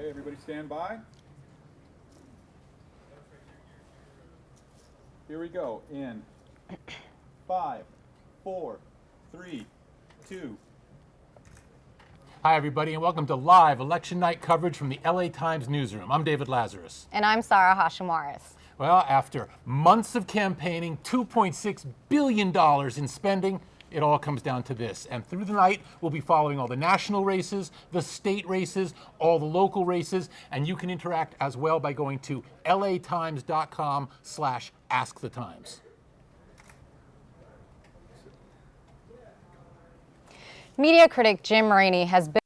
Okay, everybody stand by. Here we go in 5, 4, 3, 2. Hi, everybody, and welcome to live election night coverage from the LA Times newsroom. I'm David Lazarus. And I'm Sarah Hashimoris. Well, after months of campaigning, $2.6 billion in spending, it all comes down to this. And through the night, we'll be following all the national races, the state races, all the local races, and you can interact as well by going to latimes.com/askthetimes. Media critic Jim Rainey has been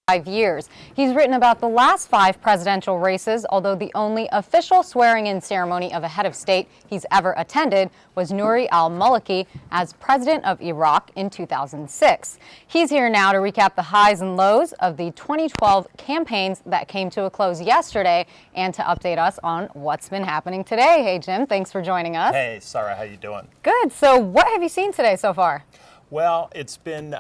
5 years. He's written about the last 5 presidential races, although the only official swearing-in ceremony of a head of state he's ever attended was Nouri al-Maliki as president of Iraq in 2006. He's here now to recap the highs and lows of the 2012 campaigns that came to a close yesterday and to update us on what's been happening today. Hey, Jim, thanks for joining us. Hey, Sarah, how you doing? Good. So what have you seen today so far? Well, it's been,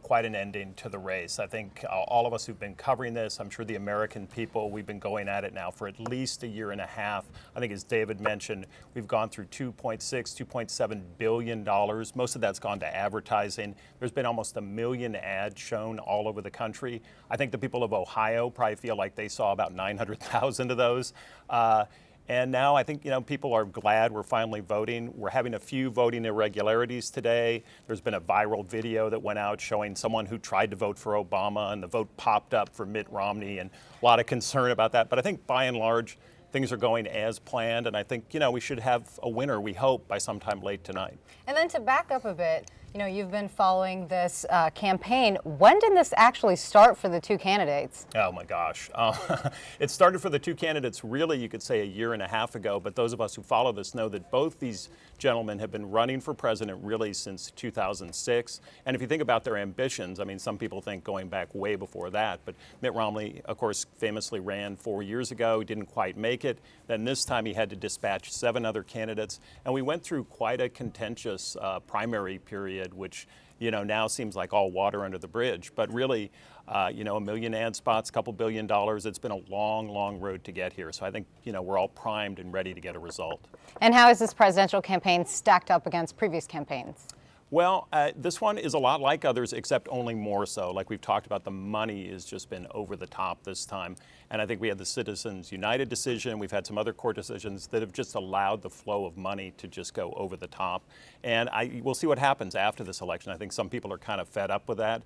quite an ending to the race. I think all of us who've been covering this, I'm sure the American people, we've been going at it now for at least a year and a half. I think as David mentioned, we've gone through $2.7 billion. Most of that's gone to advertising. There's been almost 1 million ads shown all over the country. I think the people of Ohio probably feel like they saw about 900,000 of those. And now I think, people are glad we're finally voting. We're having a few voting irregularities today. There's been a viral video that went out showing someone who tried to vote for Obama and the vote popped up for Mitt Romney, and a lot of concern about that. But I think by and large, things are going as planned. And I think, we should have a winner, we hope, by sometime late tonight. And then to back up a bit, you've been following this campaign. When did this actually start for the two candidates? Oh my gosh. It started for the two candidates really, you could say, a year and a half ago, but those of us who follow this know that both these gentlemen have been running for president really since 2006. And if you think about their ambitions, some people think going back way before that, but Mitt Romney, of course, famously ran 4 years ago. He didn't quite make it. Then this time he had to dispatch 7 other candidates. And we went through quite a contentious primary period, which now seems like all water under the bridge. But really, 1 million ad spots, $2 billion. It's been a long, long road to get here. So I think, we're all primed and ready to get a result. And how is this presidential campaign stacked up against previous campaigns? Well, this one is a lot like others, except only more so. Like we've talked about, the money has just been over the top this time. And I think we had the Citizens United decision. We've had some other court decisions that have just allowed the flow of money to just go over the top. And we'll see what happens after this election. I think some people are kind of fed up with that.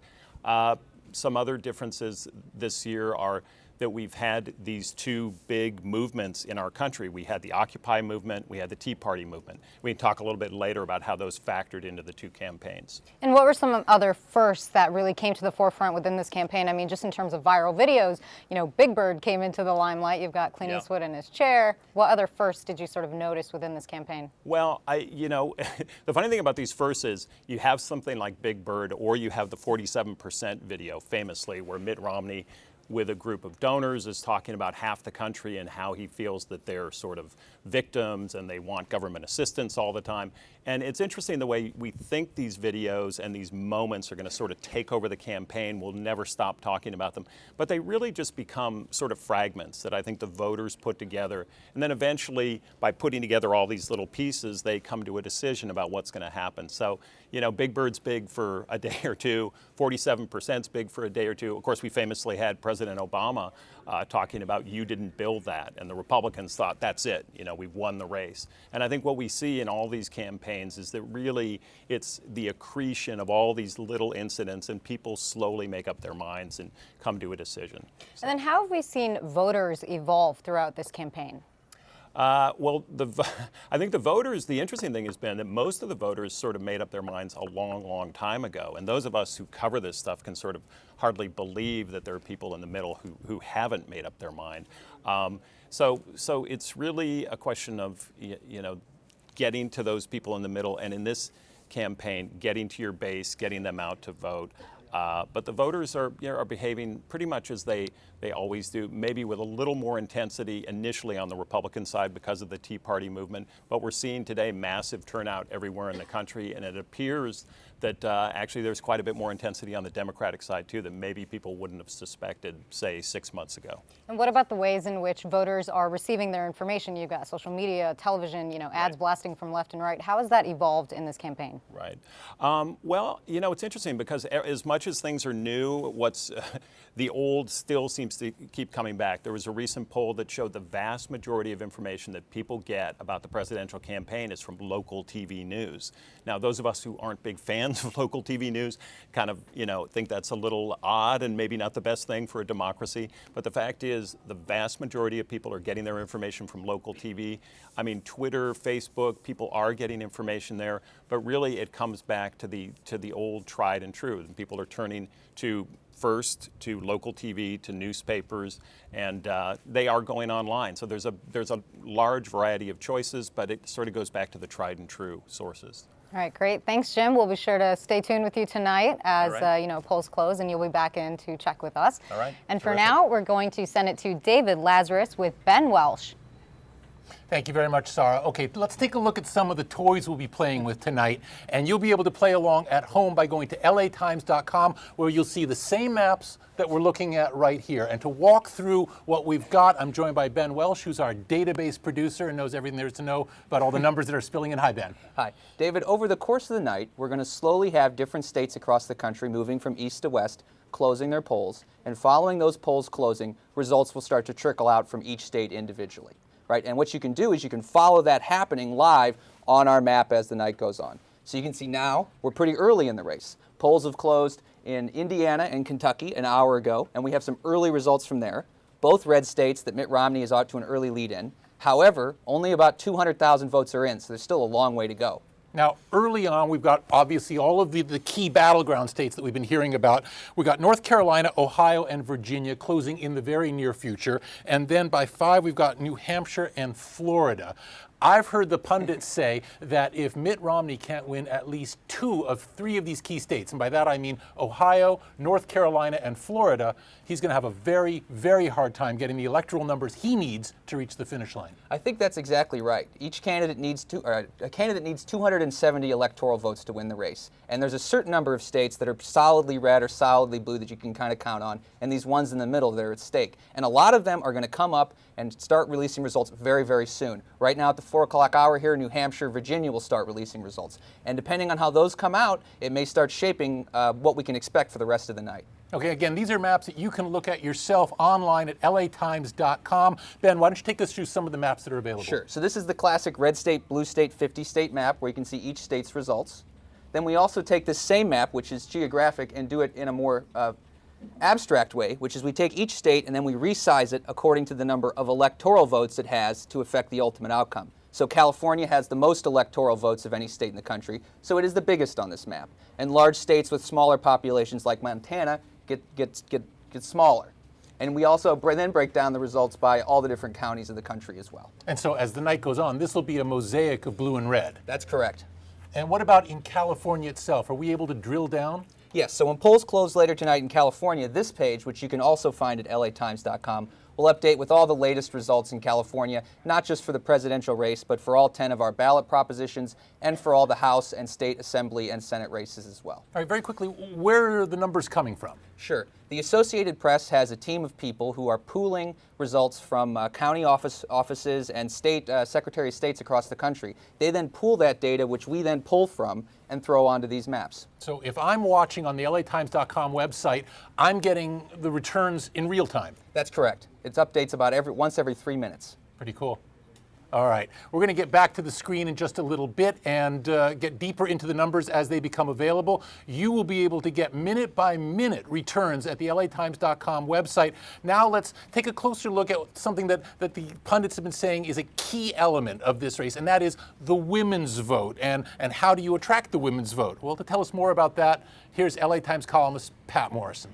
Some other differences this year are that we've had these two big movements in our country. We had the Occupy movement, we had the Tea Party movement. We can talk a little bit later about how those factored into the two campaigns. And what were some other firsts that really came to the forefront within this campaign? Just in terms of viral videos, Big Bird came into the limelight. You've got Clint Eastwood in his chair. What other firsts did you sort of notice within this campaign? Well, the funny thing about these firsts is you have something like Big Bird, or you have the 47% video, famously, where Mitt Romney with a group of donors is talking about half the country and how he feels that they're sort of victims and they want government assistance all the time. And it's interesting the way we think these videos and these moments are going to sort of take over the campaign. We'll never stop talking about them. But they really just become sort of fragments that I think the voters put together. And then eventually, by putting together all these little pieces, they come to a decision about what's going to happen. So, Big Bird's big for a day or two, 47%'s big for a day or two. Of course, we famously had President Obama talking about, you didn't build that. And the Republicans thought, that's it, we've won the race. And I think what we see in all these campaigns is that really it's the accretion of all these little incidents, and people slowly make up their minds and come to a decision. And then how have we seen voters evolve throughout this campaign? Well, I think the interesting thing has been that most of the voters sort of made up their minds a long, long time ago. And those of us who cover this stuff can sort of hardly believe that there are people in the middle who haven't made up their mind. So it's really a question of, getting to those people in the middle, and in this campaign, getting to your base, getting them out to vote. But the voters are behaving pretty much as they always do, maybe with a little more intensity initially on the Republican side because of the Tea Party movement. But we're seeing today massive turnout everywhere in the country, and it appears that actually there's quite a bit more intensity on the Democratic side too that maybe people wouldn't have suspected, say, 6 months ago. And what about the ways in which voters are receiving their information? You've got social media, television, ads blasting from left and right. How has that evolved in this campaign? Right. Well, it's interesting because as much as things are new, what's the old still seems to keep coming back. There was a recent poll that showed the vast majority of information that people get about the presidential campaign is from local TV news. Now, those of us who aren't big fans of local TV news kind of, think that's a little odd and maybe not the best thing for a democracy. But the fact is, the vast majority of people are getting their information from local TV. I mean, Twitter, Facebook, people are getting information there. But really, it comes back to the old tried and true. And people are turning to first to local TV, to newspapers, and they are going online. So there's a large variety of choices, but it sort of goes back to the tried and true sources. All right, great. Thanks, Jim. We'll be sure to stay tuned with you tonight as right. polls close, and you'll be back in to check with us. All right. And for Terrific. now, we're going to send it to David Lazarus with Ben Welsh. Thank you very much, Sarah. Okay, let's take a look at some of the toys we'll be playing with tonight. And you'll be able to play along at home by going to latimes.com, where you'll see the same maps that we're looking at right here. And to walk through what we've got, I'm joined by Ben Welsh, who's our database producer and knows everything there is to know about all the numbers that are spilling in. Hi, Ben. Hi. David, over the course of the night, we're going to slowly have different states across the country moving from east to west, closing their polls. And following those polls closing, results will start to trickle out from each state individually. Right? And what you can do is you can follow that happening live on our map as the night goes on. So you can see now we're pretty early in the race. Polls have closed in Indiana and Kentucky an hour ago, and we have some early results from there. Both red states that Mitt Romney is out to an early lead in. However, only about 200,000 votes are in, so there's still a long way to go. Now, early on, we've got obviously all of the key battleground states that we've been hearing about. We've got North Carolina, Ohio, and Virginia closing in the very near future. And then by 5, we've got New Hampshire and Florida. I've heard the pundits say that if Mitt Romney can't win at least 2 of 3 of these key states, and by that I mean Ohio, North Carolina, and Florida, he's going to have a very, very hard time getting the electoral numbers he needs to reach the finish line. I think that's exactly right. Each candidate needs a candidate needs 270 electoral votes to win the race. And there's a certain number of states that are solidly red or solidly blue that you can kind of count on, and these ones in the middle that are at stake. And a lot of them are going to come up and start releasing results very, very soon. Right now at the 4 o'clock hour here, New Hampshire, Virginia will start releasing results. And depending on how those come out, it may start shaping what we can expect for the rest of the night. Okay, again, these are maps that you can look at yourself online at latimes.com. Ben, why don't you take us through some of the maps that are available? Sure. So this is the classic red state, blue state, 50 state map where you can see each state's results. Then we also take this same map, which is geographic, and do it in a more abstract way, which is we take each state and then we resize it according to the number of electoral votes it has to affect the ultimate outcome. So California has the most electoral votes of any state in the country, so it is the biggest on this map. And large states with smaller populations like Montana get smaller. And we also then break down the results by all the different counties of the country as well. And so as the night goes on, this will be a mosaic of blue and red. That's correct. And what about in California itself? Are we able to drill down? Yes, so when polls close later tonight in California, this page, which you can also find at latimes.com, will update with all the latest results in California, not just for the presidential race, but for all 10 of our ballot propositions and for all the House and State Assembly and Senate races as well. All right, very quickly, where are the numbers coming from? Sure. The Associated Press has a team of people who are pooling results from county offices and state Secretary of States across the country. They then pool that data, which we then pull from and throw onto these maps. So if I'm watching on the latimes.com website, I'm getting the returns in real time. That's correct. It updates about once every 3 minutes. Pretty cool. All right, we're going to get back to the screen in just a little bit and get deeper into the numbers as they become available. You will be able to get minute-by-minute returns at the latimes.com website. Now let's take a closer look at something that the pundits have been saying is a key element of this race, and that is the women's vote. And how do you attract the women's vote? Well, to tell us more about that, here's LA Times columnist Pat Morrison.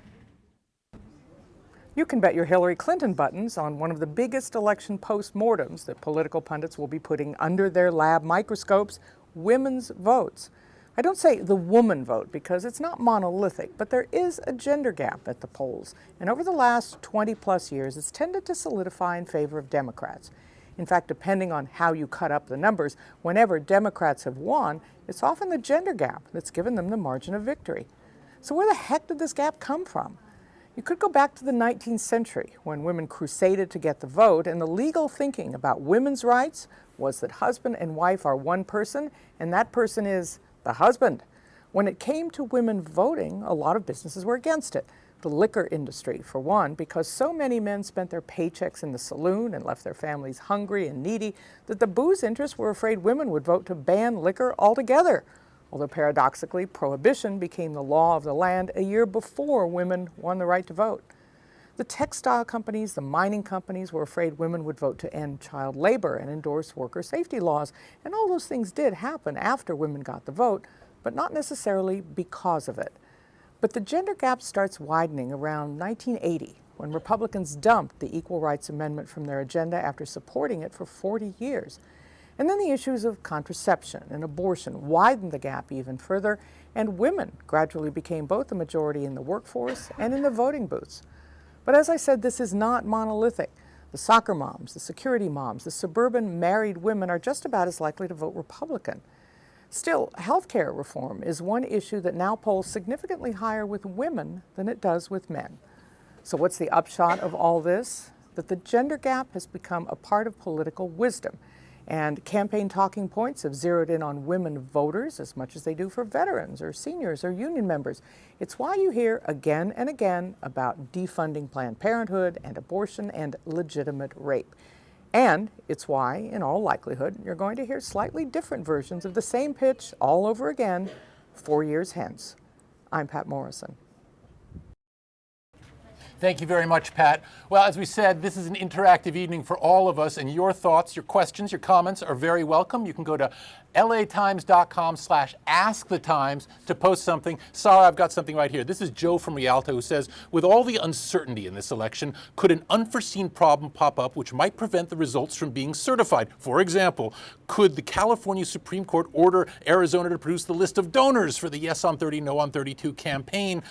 You can bet your Hillary Clinton buttons on one of the biggest election postmortems that political pundits will be putting under their lab microscopes, women's votes. I don't say the woman vote because it's not monolithic, but there is a gender gap at the polls. And over the last 20 plus years, it's tended to solidify in favor of Democrats. In fact, depending on how you cut up the numbers, whenever Democrats have won, it's often the gender gap that's given them the margin of victory. So where the heck did this gap come from? You could go back to the 19th century when women crusaded to get the vote, and the legal thinking about women's rights was that husband and wife are one person, and that person is the husband. When it came to women voting, a lot of businesses were against it. The liquor industry, for one, because so many men spent their paychecks in the saloon and left their families hungry and needy that the booze interests were afraid women would vote to ban liquor altogether. Although paradoxically, prohibition became the law of the land a year before women won the right to vote. The textile companies, the mining companies were afraid women would vote to end child labor and endorse worker safety laws. And all those things did happen after women got the vote, but not necessarily because of it. But the gender gap starts widening around 1980, when Republicans dumped the Equal Rights Amendment from their agenda after supporting it for 40 years. And then the issues of contraception and abortion widened the gap even further, and women gradually became both the majority in the workforce and in the voting booths. But as I said, this is not monolithic. The soccer moms, the security moms, the suburban married women are just about as likely to vote Republican. Still, health care reform is one issue that now polls significantly higher with women than it does with men. So what's the upshot of all this? That the gender gap has become a part of political wisdom, and campaign talking points have zeroed in on women voters as much as they do for veterans or seniors or union members. It's why you hear again and again about defunding Planned Parenthood and abortion and legitimate rape. And it's why, in all likelihood, you're going to hear slightly different versions of the same pitch all over again 4 years hence. I'm Pat Morrison. Thank you very much, Pat. Well, as we said, this is an interactive evening for all of us, and your thoughts, your questions, your comments are very welcome. You can go to latimes.com/askthetimes to post something. Sarah, I've got something right here. This is Joe from Rialto who says, with all the uncertainty in this election, could an unforeseen problem pop up which might prevent the results from being certified? For example, could the California Supreme Court order Arizona to produce the list of donors for the Yes on 30, No on 32 campaign?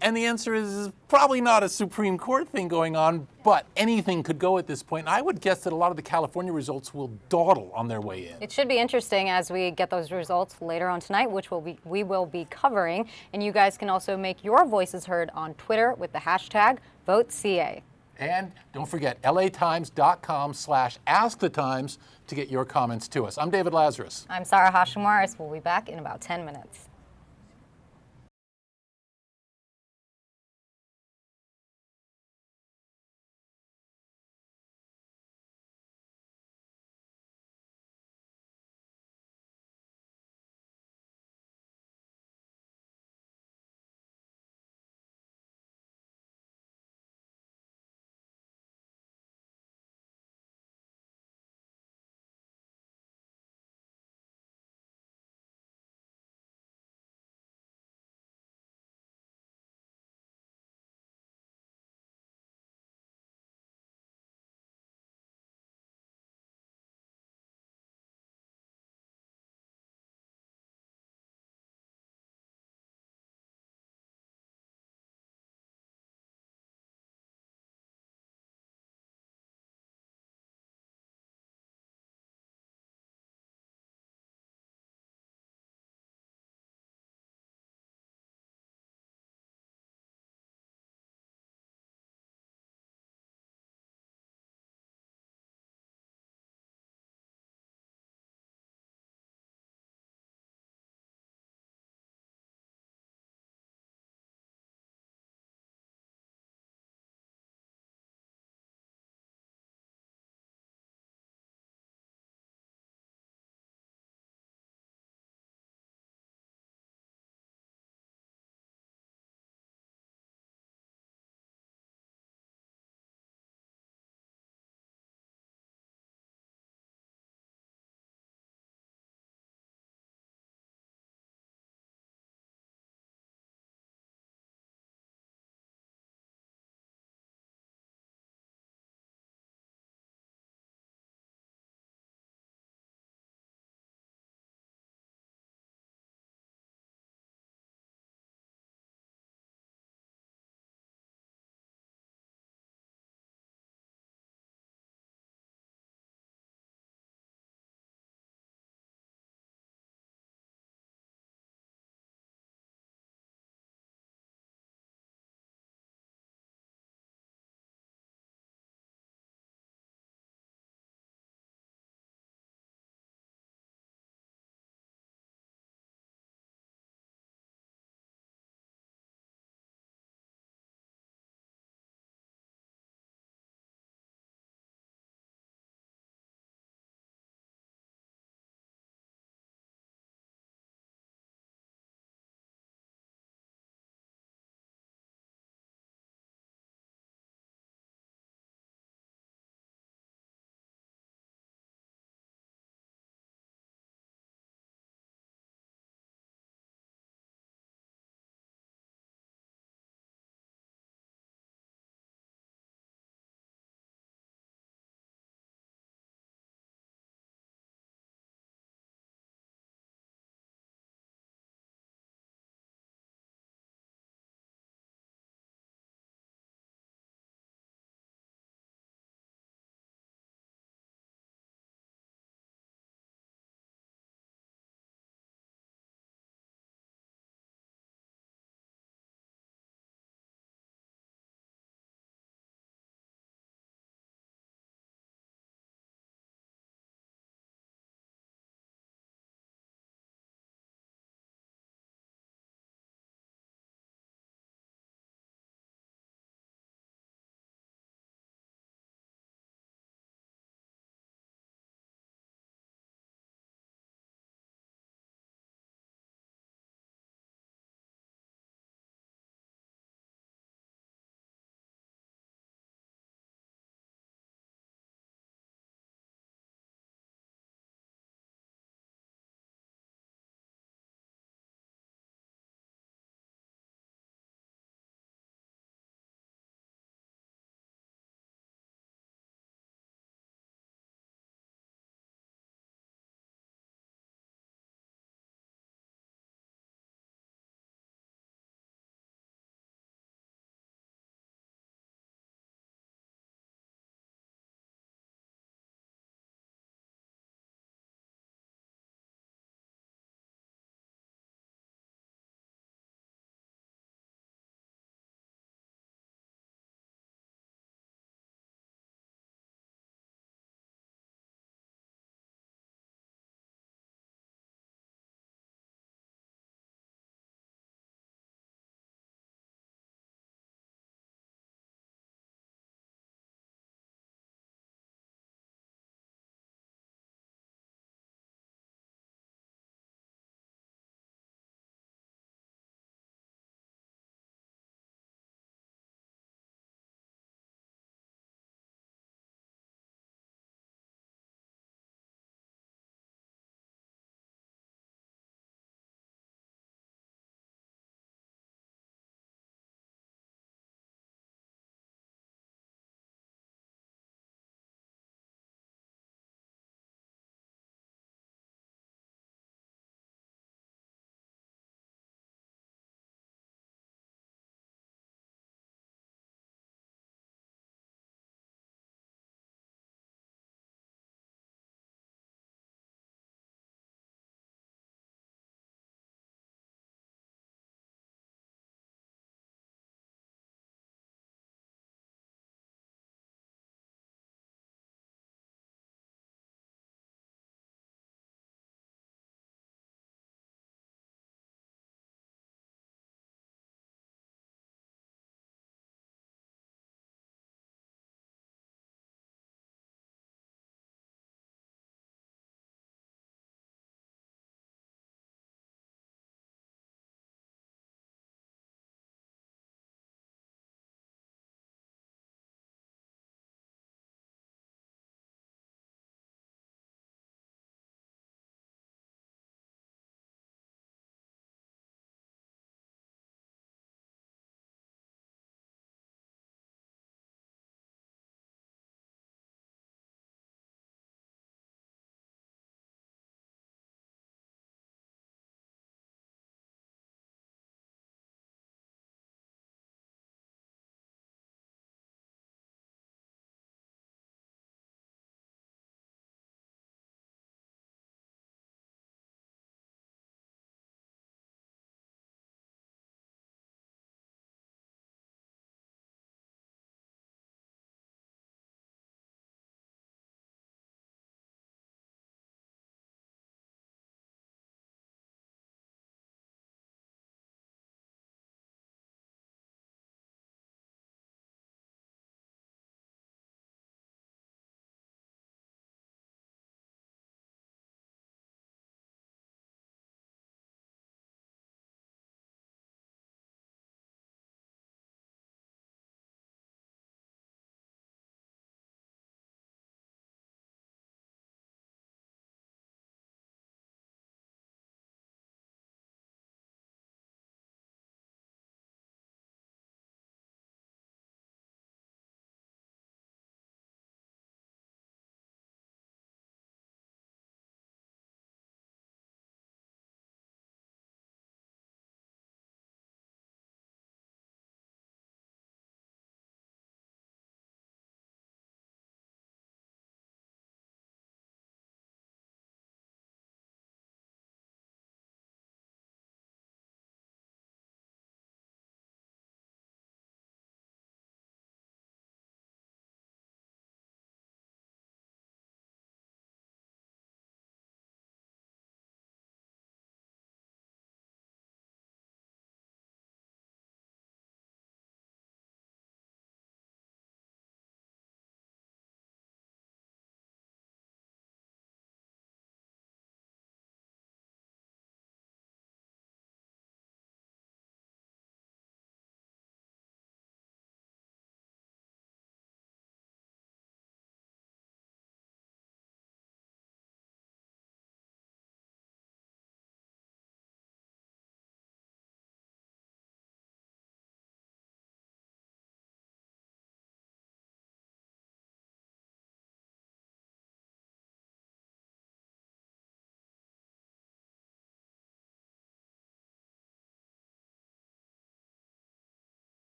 And the answer is probably not a Supreme Court thing going on, but anything could go at this point. I would guess that a lot of the California results will dawdle on their way in. It should be interesting as we get those results later on tonight, which we will be covering. And you guys can also make your voices heard on Twitter with the hashtag VoteCA. And don't forget, latimes.com/askthetimes to get your comments to us. I'm David Lazarus. I'm Sarah Hashimoris. We'll be back in about 10 minutes.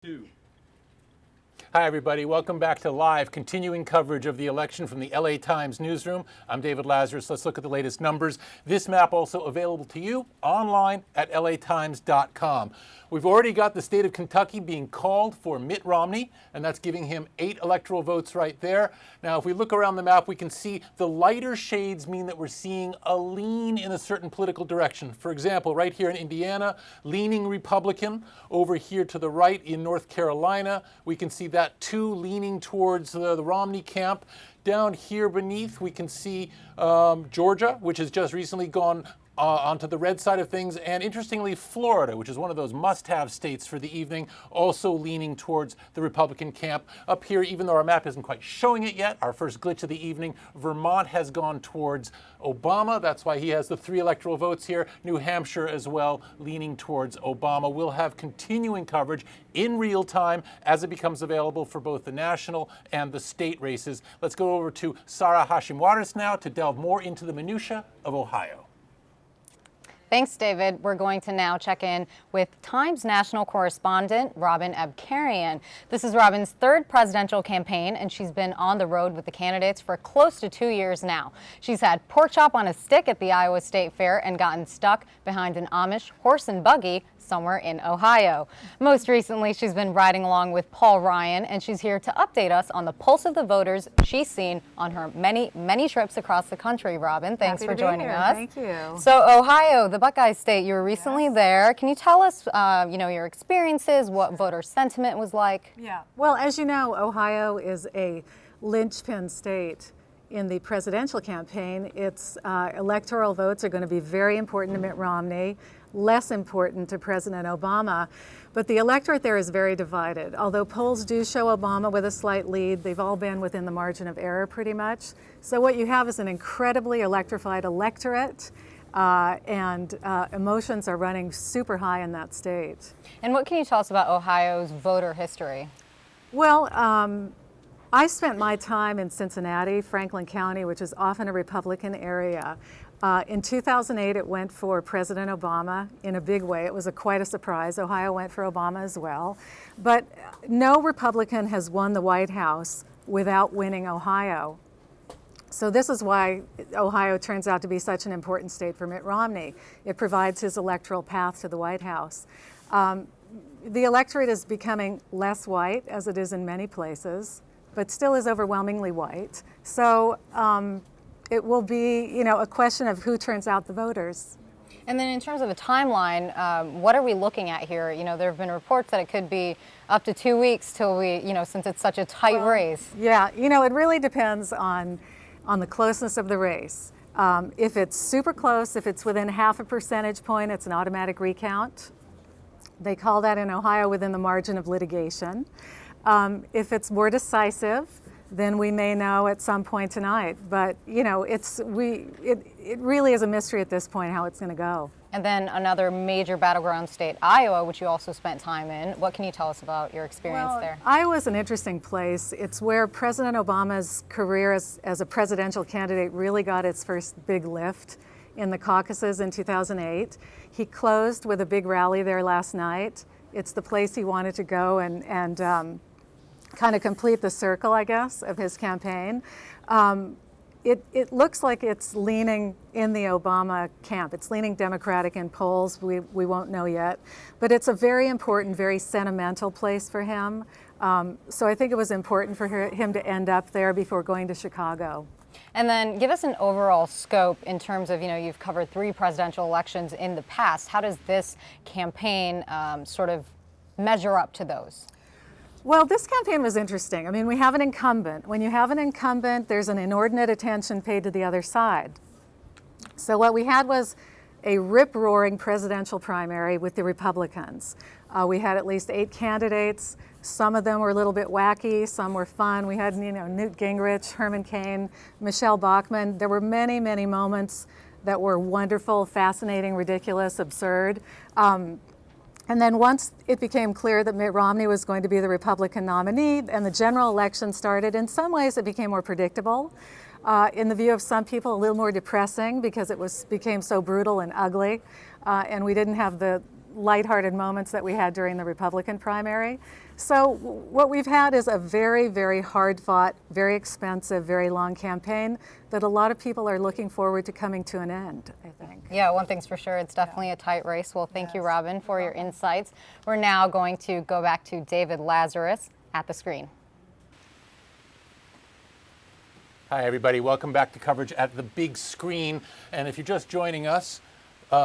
2. Hi, everybody. Welcome back to live continuing coverage of the election from the LA Times newsroom. I'm David Lazarus. Let's look at the latest numbers. This map also available to you online at latimes.com. We've already got the state of Kentucky being called for Mitt Romney, and that's giving him 8 electoral votes right there. Now, if we look around the map, we can see the lighter shades mean that we're seeing a lean in a certain political direction. For example, right here in Indiana, leaning Republican. Over here to the right in North Carolina, we can see that too, leaning towards the Romney camp. Down here beneath, we can see Georgia, which has just recently gone onto the red side of things, and interestingly, Florida, which is one of those must-have states for the evening, also leaning towards the Republican camp. Up here, even though our map isn't quite showing it yet, our first glitch of the evening, Vermont has gone towards Obama. That's why he has the 3 electoral votes here. New Hampshire as well, leaning towards Obama. We'll have continuing coverage in real time as it becomes available for both the national and the state races. Let's go over to Sarah Hashimwaris now to delve more into the minutia of Ohio. Thanks, David. We're going to now check in with Times national correspondent Robin Abkarian. This is Robin's 3rd presidential campaign, and she's been on the road with the candidates for close to 2 years now. She's had pork chop on a stick at the Iowa State Fair and gotten stuck behind an Amish horse and buggy somewhere in Ohio. Most recently, she's been riding along with Paul Ryan, and she's here to update us on the pulse of the voters she's seen on her many, many trips across the country. Robin, thanks for joining us. Thank you. So Ohio, the Buckeye State, you were recently there. Can you tell us, your experiences, what voter sentiment was like? Yeah. Well, as you know, Ohio is a linchpin state in the presidential campaign. Its electoral votes are going to be very important to Mitt Romney, less important to President Obama. But the electorate there is very divided. Although polls do show Obama with a slight lead, they've all been within the margin of error pretty much. So what you have is an incredibly electrified electorate, and emotions are running super high in that state. And what can you tell us about Ohio's voter history? Well, I spent my time in Cincinnati, Franklin County, which is often a Republican area. In 2008, it went for President Obama in a big way. It was quite a surprise. Ohio went for Obama as well. But no Republican has won the White House without winning Ohio. So this is why Ohio turns out to be such an important state for Mitt Romney. It provides his electoral path to the White House. The electorate is becoming less white, as it is in many places, but still is overwhelmingly white. So it will be, a question of who turns out the voters. And then in terms of a timeline, what are we looking at here? There have been reports that it could be up to 2 weeks till since it's such a tight race. Yeah, it really depends on the closeness of the race. If it's super close, if it's within half a percentage point, it's an automatic recount. They call that in Ohio within the margin of litigation. If it's more decisive, then we may know at some point tonight. But it really is a mystery at this point how it's going to go. And then another major battleground state, Iowa, which you also spent time in. What can you tell us about your experience there? Iowa's an interesting place. It's where President Obama's career as a presidential candidate really got its first big lift in the caucuses in 2008. He closed with a big rally there last night. It's the place he wanted to go and kind of complete the circle, I guess, of his campaign. It looks like it's leaning in the Obama camp. It's leaning Democratic in polls. We won't know yet. But it's a very important, very sentimental place for him. So I think it was important for him to end up there before going to Chicago. And then give us an overall scope in terms of, you've covered 3 presidential elections in the past. How does this campaign sort of measure up to those? Well, this campaign was interesting. I mean, we have an incumbent. When you have an incumbent, there's an inordinate attention paid to the other side. So what we had was a rip-roaring presidential primary with the Republicans. We had at least 8 candidates. Some of them were a little bit wacky, some were fun. We had, Newt Gingrich, Herman Cain, Michelle Bachmann. There were many, many moments that were wonderful, fascinating, ridiculous, absurd. And then once it became clear that Mitt Romney was going to be the Republican nominee and the general election started, in some ways it became more predictable. In the view of some people, a little more depressing because it became so brutal and ugly. And we didn't have the lighthearted moments that we had during the Republican primary. So what we've had is a very, very hard fought, very expensive, very long campaign that a lot of people are looking forward to coming to an end, I think. Yeah, one thing's for sure, it's definitely a tight race. Well, thank you, Robin, for your insights. We're now going to go back to David Lazarus at the screen. Hi, everybody. Welcome back to coverage at the big screen. And if you're just joining us,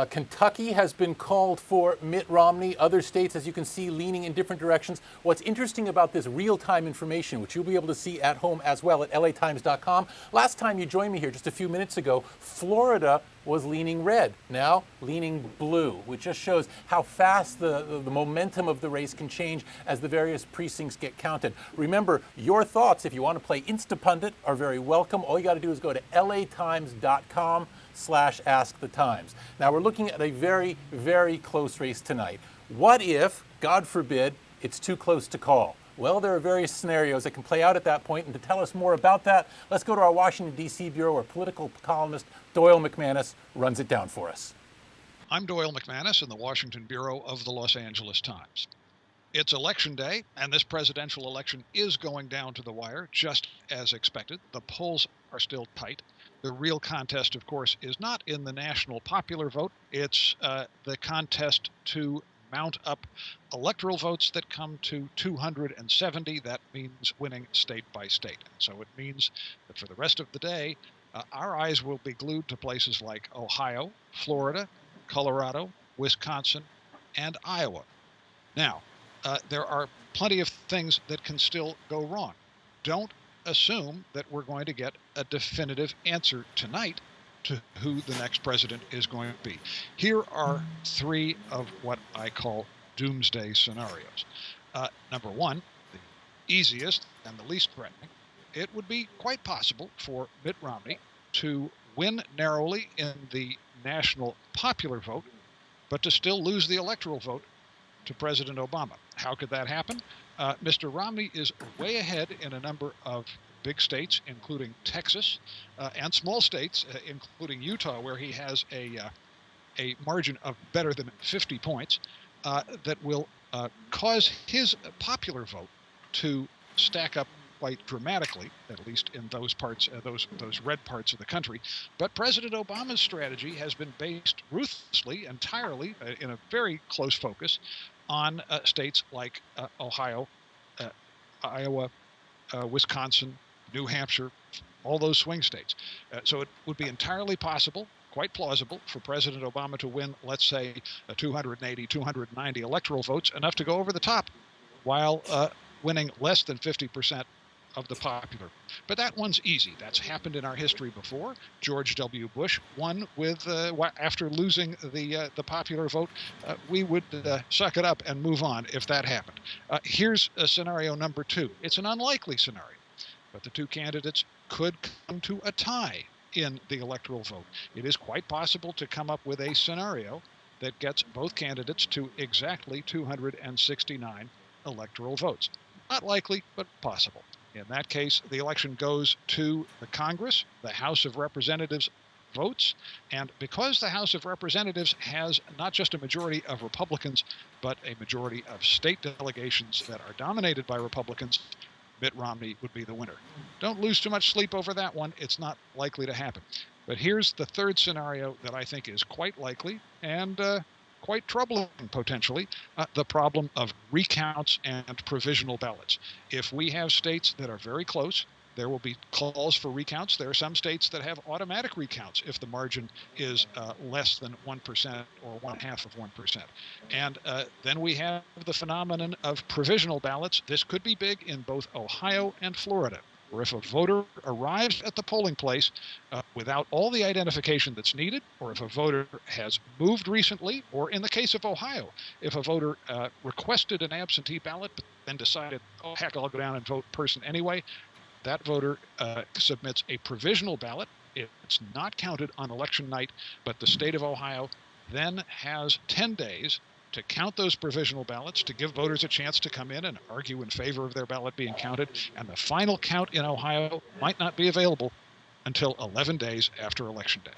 Kentucky has been called for Mitt Romney. Other states, as you can see, leaning in different directions. What's interesting about this real-time information, which you'll be able to see at home as well at latimes.com. Last time you joined me here, just a few minutes ago, Florida was leaning red, now leaning blue, which just shows how fast the momentum of the race can change as the various precincts get counted. Remember, your thoughts, if you want to play Instapundit, are very welcome. All you got to do is go to latimes.com/askthetimes. Now, we're looking at a very, very close race tonight. What if, God forbid, it's too close to call? Well, there are various scenarios that can play out at that point, and to tell us more about that, let's go to our Washington, D.C. bureau, where political columnist Doyle McManus runs it down for us. I'm Doyle McManus in the Washington bureau of the Los Angeles Times. It's Election Day, and this presidential election is going down to the wire, just as expected. The polls are still tight. The real contest, of course, is not in the national popular vote. It's the contest to mount up electoral votes that come to 270. That means winning state by state. And so it means that for the rest of the day, our eyes will be glued to places like Ohio, Florida, Colorado, Wisconsin, and Iowa. Now, there are plenty of things that can still go wrong. Don't assume that we're going to get a definitive answer tonight to who the next president is going to be. Here are three of what I call doomsday scenarios. Number one, the easiest and the least threatening, it would be quite possible for Mitt Romney to win narrowly in the national popular vote, but to still lose the electoral vote to President Obama. How could that happen? Mr. Romney is way ahead in a number of big states, including Texas, and small states, including Utah, where he has a margin of better than 50 points, that will cause his popular vote to stack up quite dramatically, at least in those parts, those red parts of the country. But President Obama's strategy has been based ruthlessly, entirely, in a very close focus, on states like Ohio, Iowa, Wisconsin, New Hampshire, all those swing states. So it would be entirely possible, quite plausible, for President Obama to win, let's say, 280, 290 electoral votes, enough to go over the top, while winning less than 50% of the popular. But that one's easy. That's happened in our history before. George W. Bush won with, after losing the popular vote. We would suck it up and move on if that happened. Here's scenario number two. It's an unlikely scenario, but the two candidates could come to a tie in the electoral vote. It is quite possible to come up with a scenario that gets both candidates to exactly 269 electoral votes. Not likely, but possible. In that case, the election goes to the Congress. The House of Representatives votes. And because the House of Representatives has not just a majority of Republicans, but a majority of state delegations that are dominated by Republicans, Mitt Romney would be the winner. Don't lose too much sleep over that one. It's not likely to happen. But here's the third scenario that I think is quite likely and quite troubling, potentially, the problem of recounts and provisional ballots. If we have states that are very close, there will be calls for recounts. There are some states that have automatic recounts if the margin is less than 1% or 0.5%. And then we have the phenomenon of provisional ballots. This could be big in both Ohio and Florida, where if a voter arrives at the polling place without all the identification that's needed, or if a voter has moved recently, or in the case of Ohio, if a voter requested an absentee ballot but then decided, oh, heck, I'll go down and vote person anyway, that voter submits a provisional ballot. It's not counted on election night, but the state of Ohio then has 10 days to count those provisional ballots, to give voters a chance to come in and argue in favor of their ballot being counted. And the final count in Ohio might not be available until 11 days after Election Day.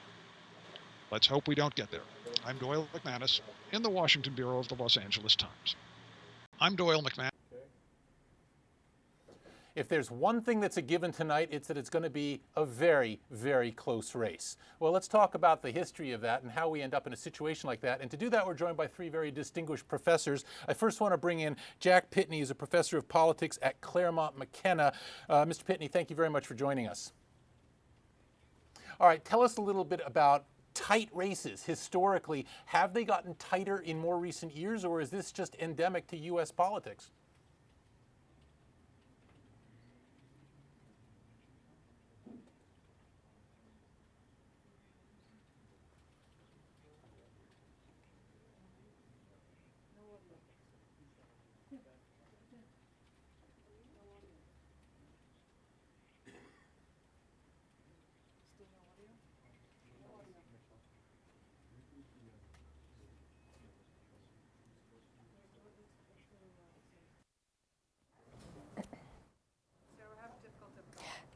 Let's hope we don't get there. I'm Doyle McManus in the Washington Bureau of the Los Angeles Times. I'm Doyle McManus. If there's one thing that's a given tonight, it's that it's going to be a very, very close race. Well, let's talk about the history of that and how we end up in a situation like that. And to do that, we're joined by three very distinguished professors. I first want to bring in Jack Pitney, who's a professor of politics at Claremont McKenna. Mr. Pitney, thank you very much for joining us. All right, tell us a little bit about tight races. Historically, have they gotten tighter in more recent years, or is this just endemic to U.S. politics?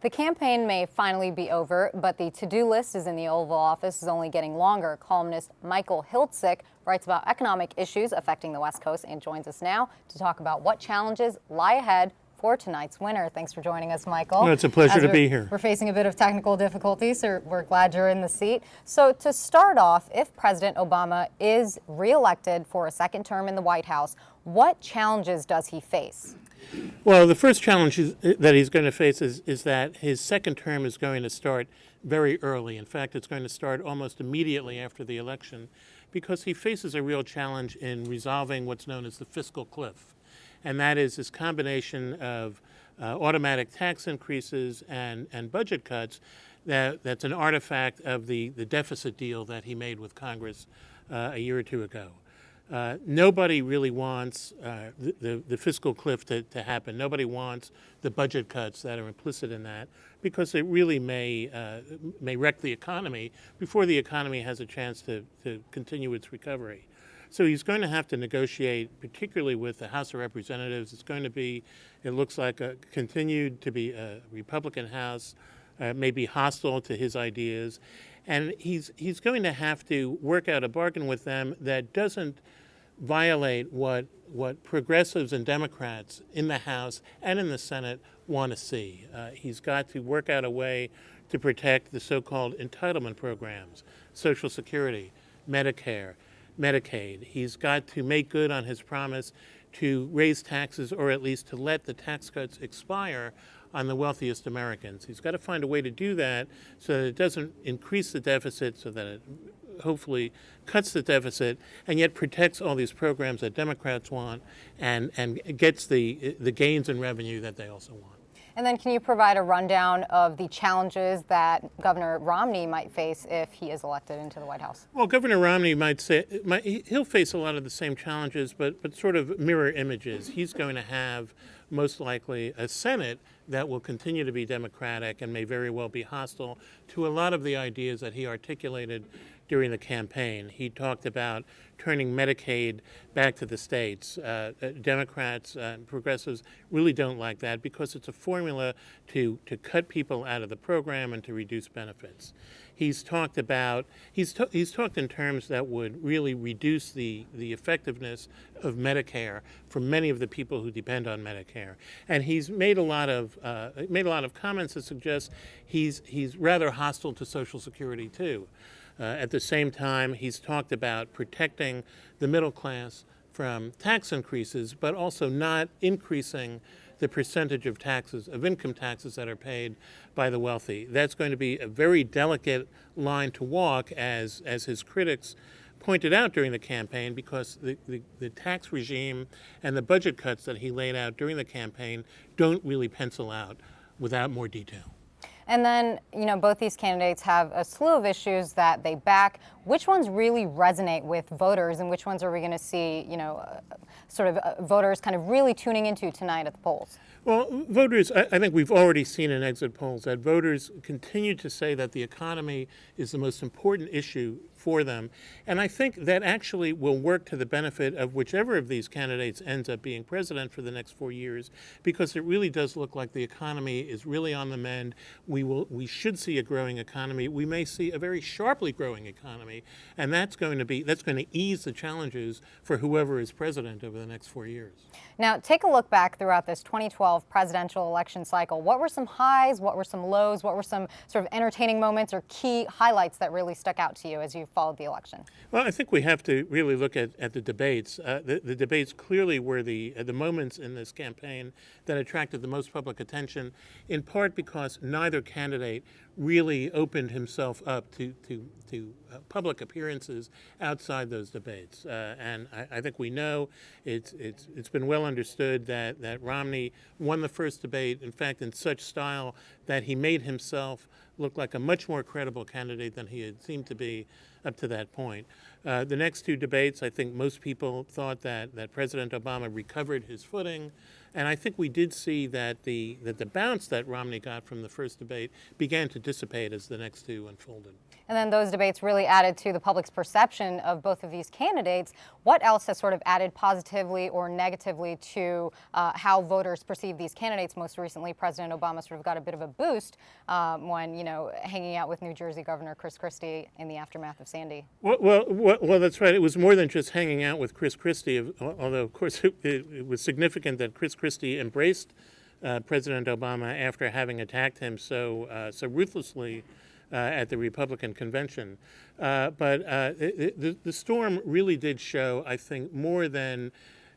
The campaign may finally be over, but the to-do list is in the Oval Office is only getting longer. Columnist Michael Hiltzik writes about economic issues affecting the West Coast and joins us now to talk about what challenges lie ahead for tonight's winner. Thanks for joining us, Michael. Well, it's a pleasure to be here. We're facing a bit of technical difficulties, so we're glad you're in the seat. So to start off, if President Obama is reelected for a second term in the White House, what challenges does he face? Well, the first challenge that he's going to face is that his second term is going to start very early. In fact, it's going to start almost immediately after the election because he faces a real challenge in resolving what's known as the fiscal cliff. And that is this combination of automatic tax increases and budget cuts that's an artifact of the deficit deal that he made with Congress a year or two ago. Nobody really wants the fiscal cliff to happen. Nobody wants the budget cuts that are implicit in that because it really may wreck the economy before the economy has a chance to continue its recovery. So he's going to have to negotiate, particularly with the House of Representatives. It's going to be, it looks like, continued to be a Republican House, maybe hostile to his ideas. And he's going to have to work out a bargain with them that doesn't violate what progressives and Democrats in the House and in the Senate want to see. He's got to work out a way to protect the so-called entitlement programs, Social Security, Medicare, Medicaid. He's got to make good on his promise to raise taxes, or at least to let the tax cuts expire on the wealthiest Americans. He's got to find a way to do that so that it doesn't increase the deficit, so that it hopefully cuts the deficit, and yet protects all these programs that Democrats want and gets the gains in revenue that they also want. And then can you provide a rundown of the challenges that Governor Romney might face if he is elected into the White House? Well, Governor Romney he'll face a lot of the same challenges, but sort of mirror images. He's going to have most likely a Senate that will continue to be Democratic and may very well be hostile to a lot of the ideas that he articulated during the campaign. He talked about turning Medicaid back to the states. Democrats and progressives really don't like that because it's a formula to cut people out of the program and to reduce benefits. He's talked in terms that would really reduce the effectiveness of Medicare for many of the people who depend on Medicare. And he's made a lot of comments that suggest he's rather hostile to Social Security too. At the same time, he's talked about protecting the middle class from tax increases, but also not increasing the percentage of income taxes that are paid by the wealthy. That's going to be a very delicate line to walk, as his critics pointed out during the campaign, because the tax regime and the budget cuts that he laid out during the campaign don't really pencil out without more detail. And then, both these candidates have a slew of issues that they back. Which ones really resonate with voters, and which ones are we going to see, voters kind of really tuning into tonight at the polls? Well, voters, I think we've already seen in exit polls that voters continue to say that the economy is the most important issue for them. And I think that actually will work to the benefit of whichever of these candidates ends up being president for the next 4 years, because it really does look like the economy is really on the mend. We should see a growing economy. We may see a very sharply growing economy, and that's going to ease the challenges for whoever is president over the next 4 years. Now, take a look back throughout this 2012 presidential election cycle. What were some highs? What were some lows? What were some sort of entertaining moments or key highlights that really stuck out to you as you followed the election? Well, I think we have to really look at the debates. The debates clearly were the moments in this campaign that attracted the most public attention, in part because neither candidate really opened himself up to public appearances outside those debates. And I think we know it's been well understood that Romney won the first debate, in fact, in such style that he made himself look like a much more credible candidate than he had seemed to be up to that point. The next two debates, I think most people thought that President Obama recovered his footing. And I think we did see that the bounce that Romney got from the first debate began to dissipate as the next two unfolded. And then those debates really added to the public's perception of both of these candidates. What else has sort of added positively or negatively to how voters perceive these candidates? Most recently, President Obama sort of got a bit of a boost when, hanging out with New Jersey Governor Chris Christie in the aftermath of Sandy. Well, that's right. It was more than just hanging out with Chris Christie, although, of course, it was significant that Chris Christie embraced President Obama after having attacked him so ruthlessly at the Republican convention. But the storm really did show, I think, more than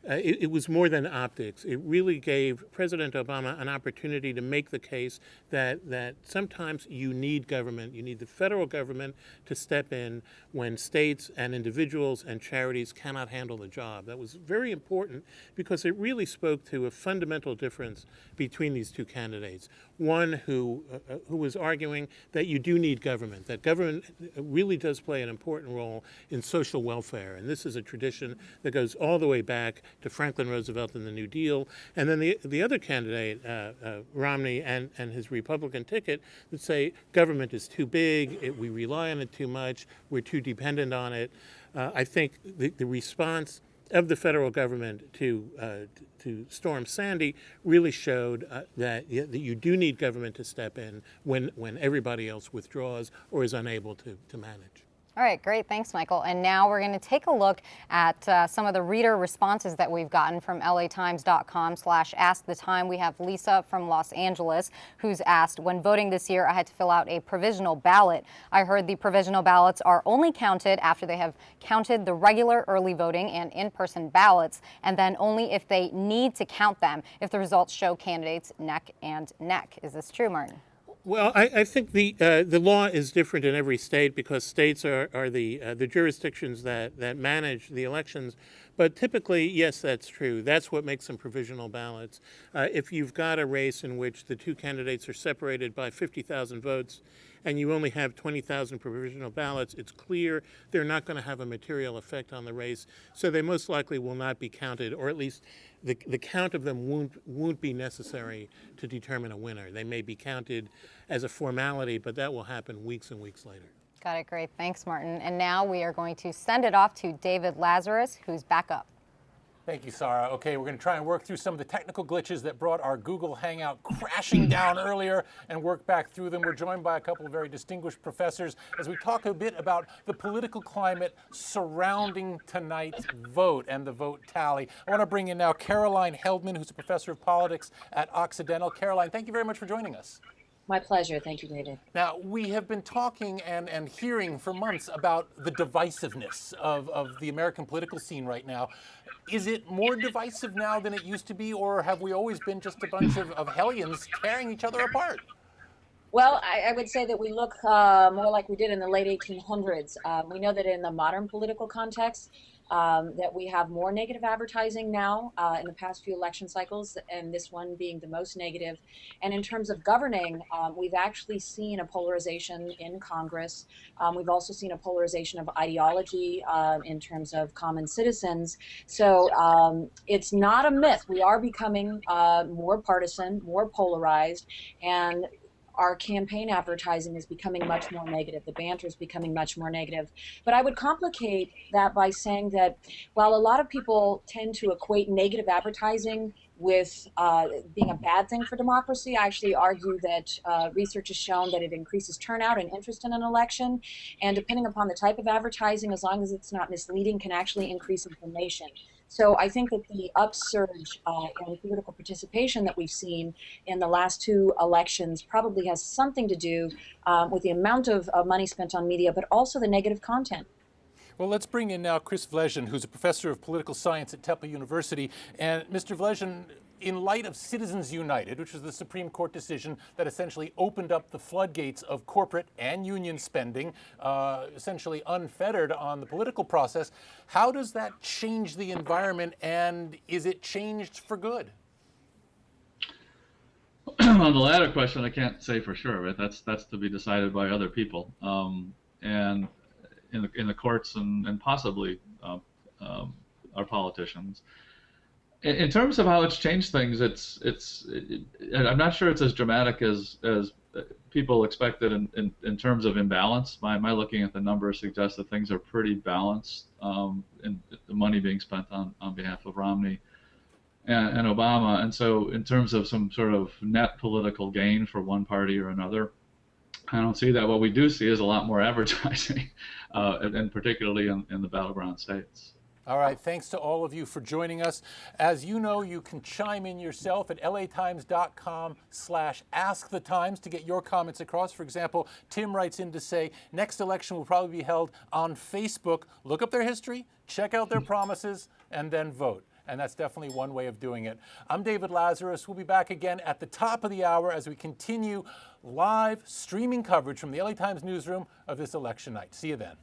it was more than optics. It really gave President Obama an opportunity to make the case that sometimes you need government. You need the federal government to step in when states and individuals and charities cannot handle the job. That was very important because it really spoke to a fundamental difference between these two candidates. One who was arguing that you do need government, that government really does play an important role in social welfare. And this is a tradition that goes all the way back to Franklin Roosevelt and the New Deal. And then the other candidate, Romney and his Republican ticket, that say government is too big, we rely on it too much, we're too dependent on it. I think the response of the federal government to Storm Sandy really showed that you do need government to step in when everybody else withdraws or is unable to manage. All right, great. Thanks, Michael. And now we're going to take a look at some of the reader responses that we've gotten from LAtimes.com/askTheTime. We have Lisa from Los Angeles who's asked, when voting this year, I had to fill out a provisional ballot. I heard the provisional ballots are only counted after they have counted the regular early voting and in-person ballots, and then only if they need to count them, if the results show candidates neck and neck. Is this true, Martin? Well, I think the law is different in every state because states are the jurisdictions that manage the elections. But typically, yes, that's true. That's what makes them provisional ballots. If you've got a race in which the two candidates are separated by 50,000 votes and you only have 20,000 provisional ballots, it's clear they're not going to have a material effect on the race. So they most likely will not be counted, or at least the count of them won't be necessary to determine a winner. They may be counted as a formality, but that will happen weeks and weeks later. Got it. Great. Thanks, Martin. And now we are going to send it off to David Lazarus, who's back up. Thank you, Sarah. Okay, we're going to try and work through some of the technical glitches that brought our Google Hangout crashing down earlier and work back through them. We're joined by a couple of very distinguished professors as we talk a bit about the political climate surrounding tonight's vote and the vote tally. I want to bring in now Caroline Heldman, who's a professor of politics at Occidental. Caroline, thank you very much for joining us. My pleasure. Thank you, David. Now, we have been talking and hearing for months about the divisiveness of the American political scene right now. Is it more divisive now than it used to be, or have we always been just a bunch of hellions tearing each other apart? Well, I would say that we look more like we did in the late 1800s. We know that in the modern political context, that we have more negative advertising now in the past few election cycles, and this one being the most negative. And in terms of governing, we've actually seen a polarization in Congress. We've also seen a polarization of ideology in terms of common citizens. So it's not a myth. We are becoming more partisan, more polarized, and our campaign advertising is becoming much more negative. The banter is becoming much more negative. But I would complicate that by saying that while a lot of people tend to equate negative advertising with being a bad thing for democracy, I actually argue that research has shown that it increases turnout and interest in an election. And depending upon the type of advertising, as long as it's not misleading, can actually increase information. So I think that the upsurge in political participation that we've seen in the last two elections probably has something to do with the amount of money spent on media, but also the negative content. Well, let's bring in now Chris Vlejan, who's a professor of political science at Temple University. And Mr. Vlejan, in light of Citizens United, which was the Supreme Court decision that essentially opened up the floodgates of corporate and union spending, essentially unfettered on the political process, how does that change the environment, and is it changed for good? On the latter question, I can't say for sure, right? That's to be decided by other people, and in the courts and possibly our politicians. In terms of how it's changed things, I'm not sure it's as dramatic as people expected in terms of imbalance. My looking at the numbers suggests that things are pretty balanced in the money being spent on behalf of Romney and Obama. And so in terms of some sort of net political gain for one party or another, I don't see that. What we do see is a lot more advertising, and particularly in the battleground states. All right, thanks to all of you for joining us. As you know, you can chime in yourself at latimes.com/askthetimes to get your comments across. For example, Tim writes in to say, next election will probably be held on Facebook. Look up their history, check out their promises, and then vote. And that's definitely one way of doing it. I'm David Lazarus. We'll be back again at the top of the hour as we continue live streaming coverage from the LA Times newsroom of this election night. See you then.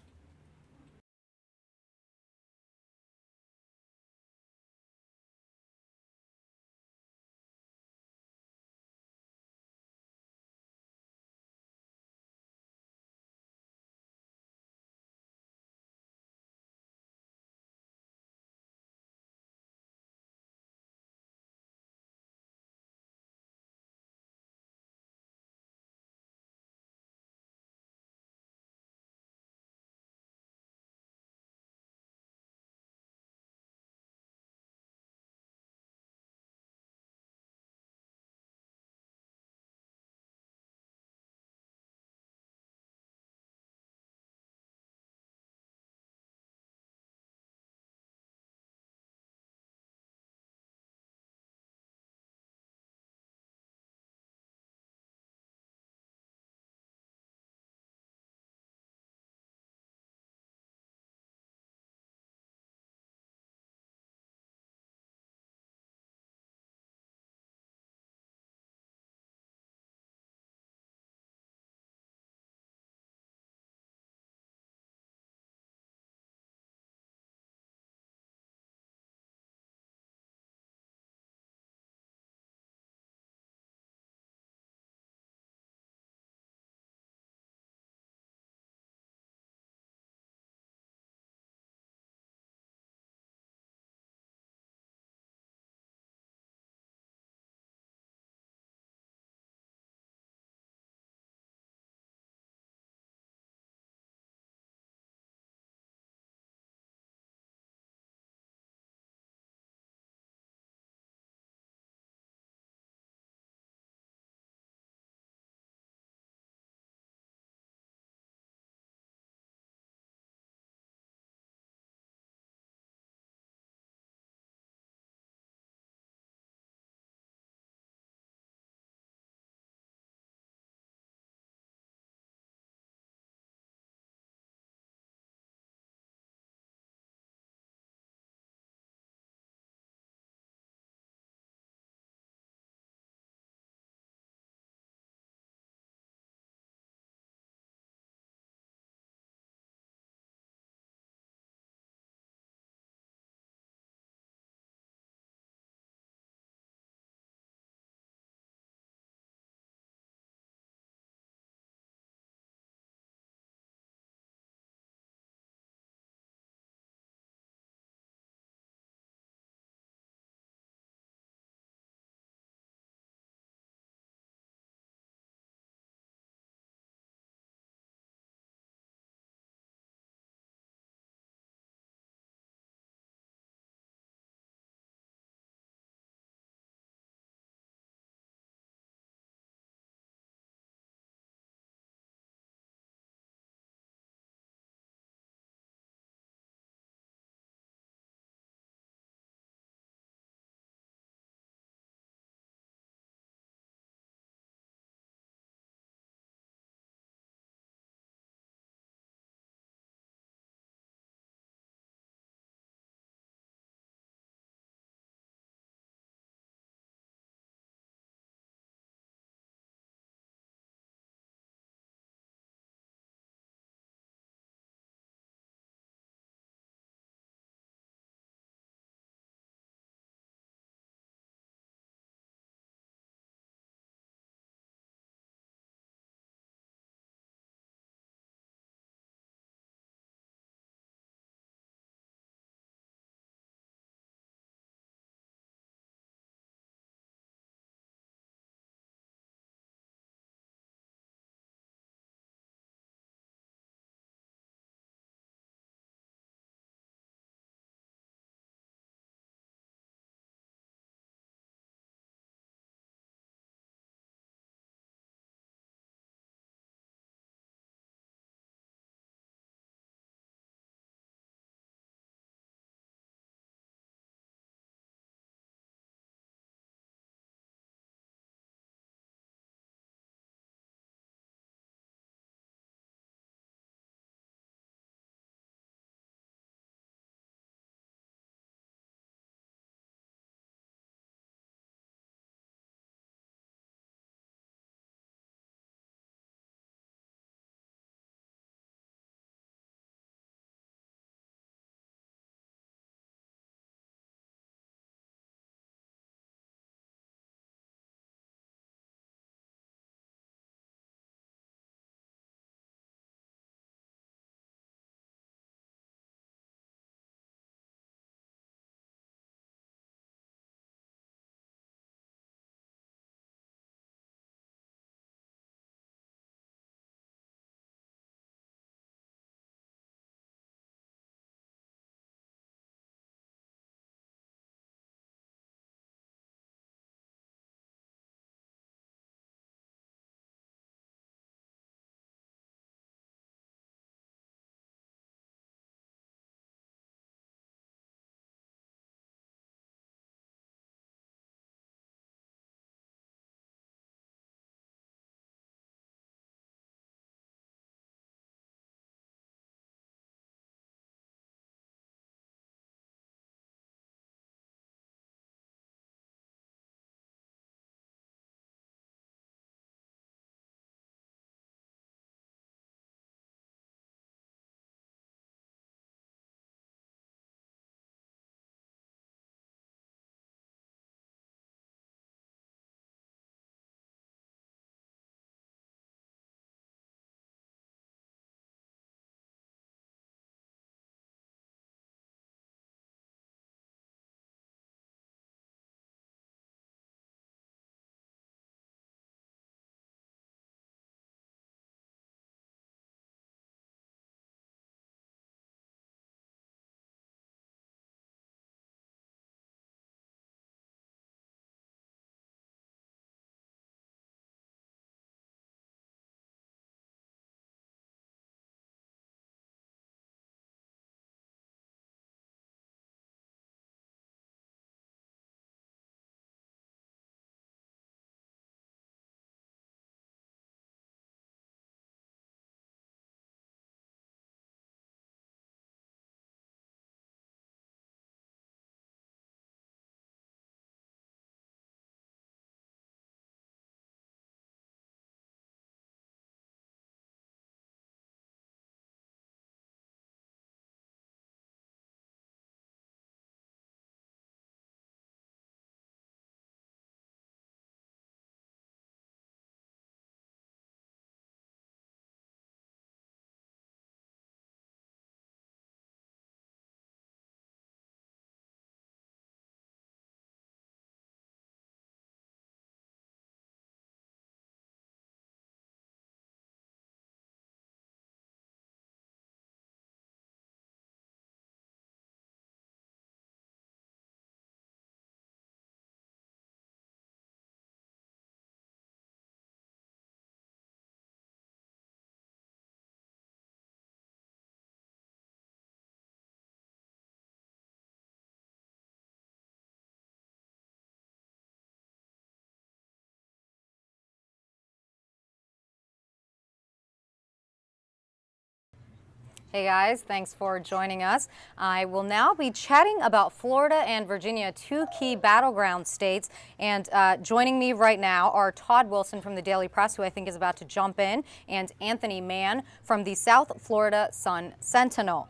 Hey guys, thanks for joining us. I will now be chatting about Florida and Virginia, two key battleground states. And joining me right now are Todd Wilson from the Daily Press, who I think is about to jump in, and Anthony Mann from the South Florida Sun Sentinel.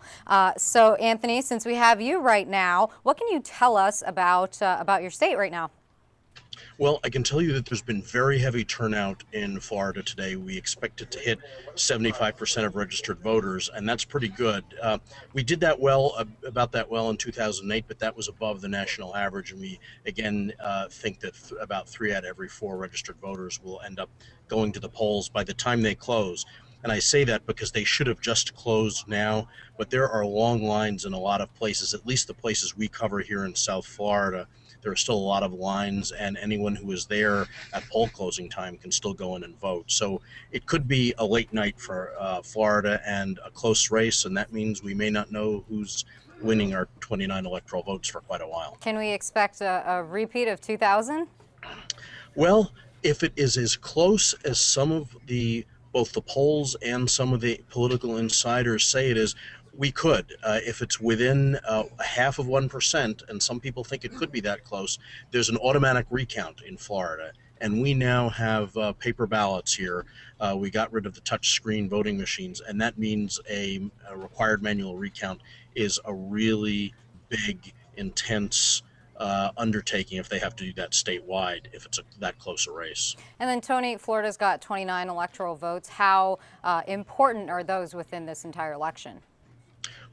So Anthony, since we have you right now, what can you tell us about your state right now? Well, I can tell you that there's been very heavy turnout in Florida today. We expect it to hit 75% of registered voters, and that's pretty good. We did that well, about that well in 2008, but that was above the national average, and we, again, think that about 3 out of every 4 registered voters will end up going to the polls by the time they close. And I say that because they should have just closed now, but there are long lines in a lot of places, at least the places we cover here in South Florida. There are still a lot of lines, and anyone who is there at poll closing time can still go in and vote. So it could be a late night for Florida and a close race, and that means we may not know who's winning our 29 electoral votes for quite a while. Can we expect a repeat of 2000? Well, if it is as close as some of both the polls and some of the political insiders say it is, we could. If it's within a half of 1%, and some people think it could be that close, there's an automatic recount in Florida. And we now have paper ballots here. We got rid of the touchscreen voting machines, and that means a required manual recount is a really big, intense undertaking if they have to do that statewide, if it's that close a race. And then Tony, Florida's got 29 electoral votes. How important are those within this entire election?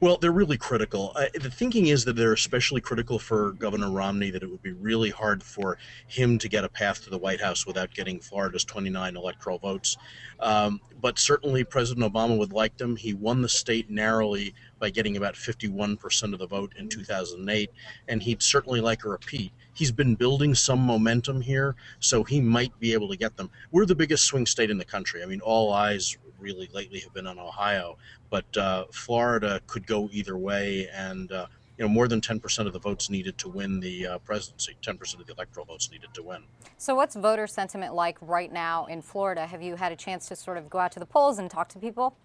Well, they're really critical. The thinking is that they're especially critical for Governor Romney, that it would be really hard for him to get a path to the White House without getting Florida's 29 electoral votes. But certainly President Obama would like them. He won the state narrowly by getting about 51% of the vote in 2008, and he'd certainly like a repeat. He's been building some momentum here, so he might be able to get them. We're the biggest swing state in the country. I mean, all eyes really lately have been on Ohio, but Florida could go either way, and more than 10% of the votes needed to win the presidency, 10% of the electoral votes needed to win. So what's voter sentiment like right now in Florida? Have you had a chance to sort of go out to the polls and talk to people?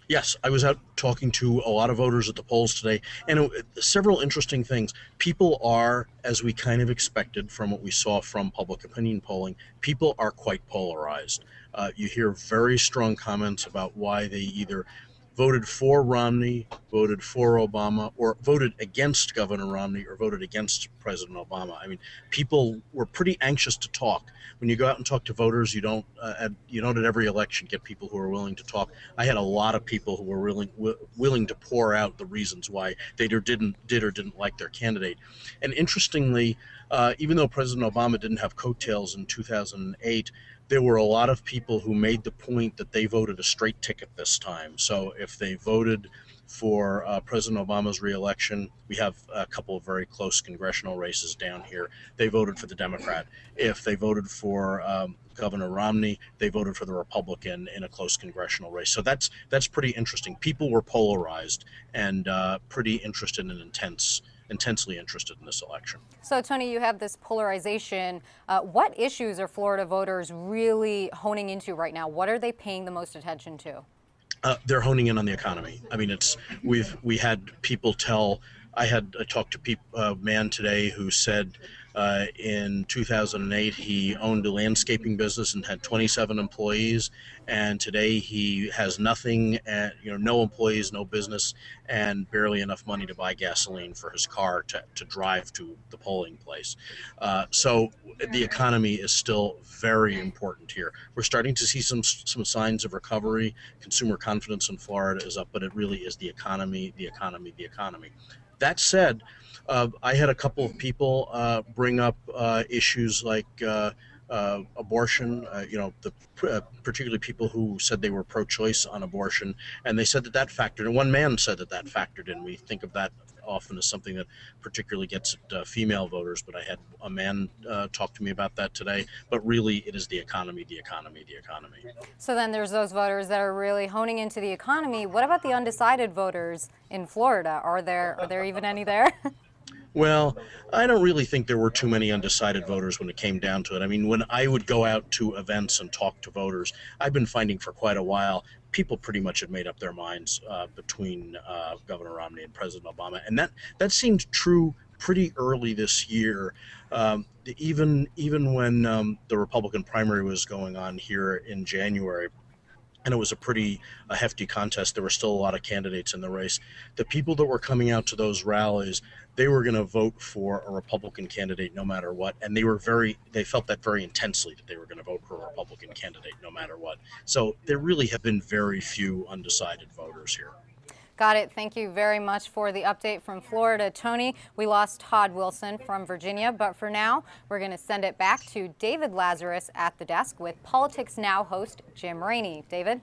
Yes, I was out talking to a lot of voters at the polls today, and several interesting things. People are, as we kind of expected from what we saw from public opinion polling, people are quite polarized. You hear very strong comments about why they either voted for Romney, voted for Obama, or voted against Governor Romney, or voted against President Obama. I mean, people were pretty anxious to talk. When you go out and talk to voters, you don't at every election get people who are willing to talk. I had a lot of people who were willing to pour out the reasons why they did or didn't like their candidate. And interestingly, even though President Obama didn't have coattails in 2008, there were a lot of people who made the point that they voted a straight ticket this time. So if they voted for President Obama's reelection, we have a couple of very close congressional races down here. They voted for the Democrat. If they voted for Governor Romney, they voted for the Republican in a close congressional race. So that's pretty interesting. People were polarized and pretty interested and intensely interested in this election. So, Tony, you have this polarization. What issues are Florida voters really honing into right now? What are they paying the most attention to? They're honing in on the economy. I mean, we had people tell. I talked to a man today who said in 2008 he owned a landscaping business and had 27 employees, and today he has nothing, and no employees, no business, and barely enough money to buy gasoline for his car to drive to the polling place. So the economy is still very important here. We're starting to see some signs of recovery. Consumer confidence in Florida is up, but it really is the economy. That said, I had a couple of people bring up issues like abortion, particularly people who said they were pro-choice on abortion, and they said that factored in. One man said that factored in. We think of that often as something that particularly gets at female voters, but I had a man talk to me about that today. But really, it is the economy. So then there's those voters that are really honing into the economy. What about the undecided voters in Florida? Are there even any there? Well, I don't really think there were too many undecided voters when it came down to it. I mean, when I would go out to events and talk to voters, I've been finding for quite a while, people pretty much had made up their minds between Governor Romney and President Obama, and that seemed true pretty early this year. Even when the Republican primary was going on here in January, and it was a pretty hefty contest. There were still a lot of candidates in the race. The people that were coming out to those rallies, they were going to vote for a Republican candidate no matter what, and they felt that very intensely, that they were going to vote for a Republican candidate no matter what. So there really have been very few undecided voters here. Got it. Thank you very much for the update from Florida. Tony, we lost Todd Wilson from Virginia, but for now, we're going to send it back to David Lazarus at the desk with Politics Now host Jim Rainey. David?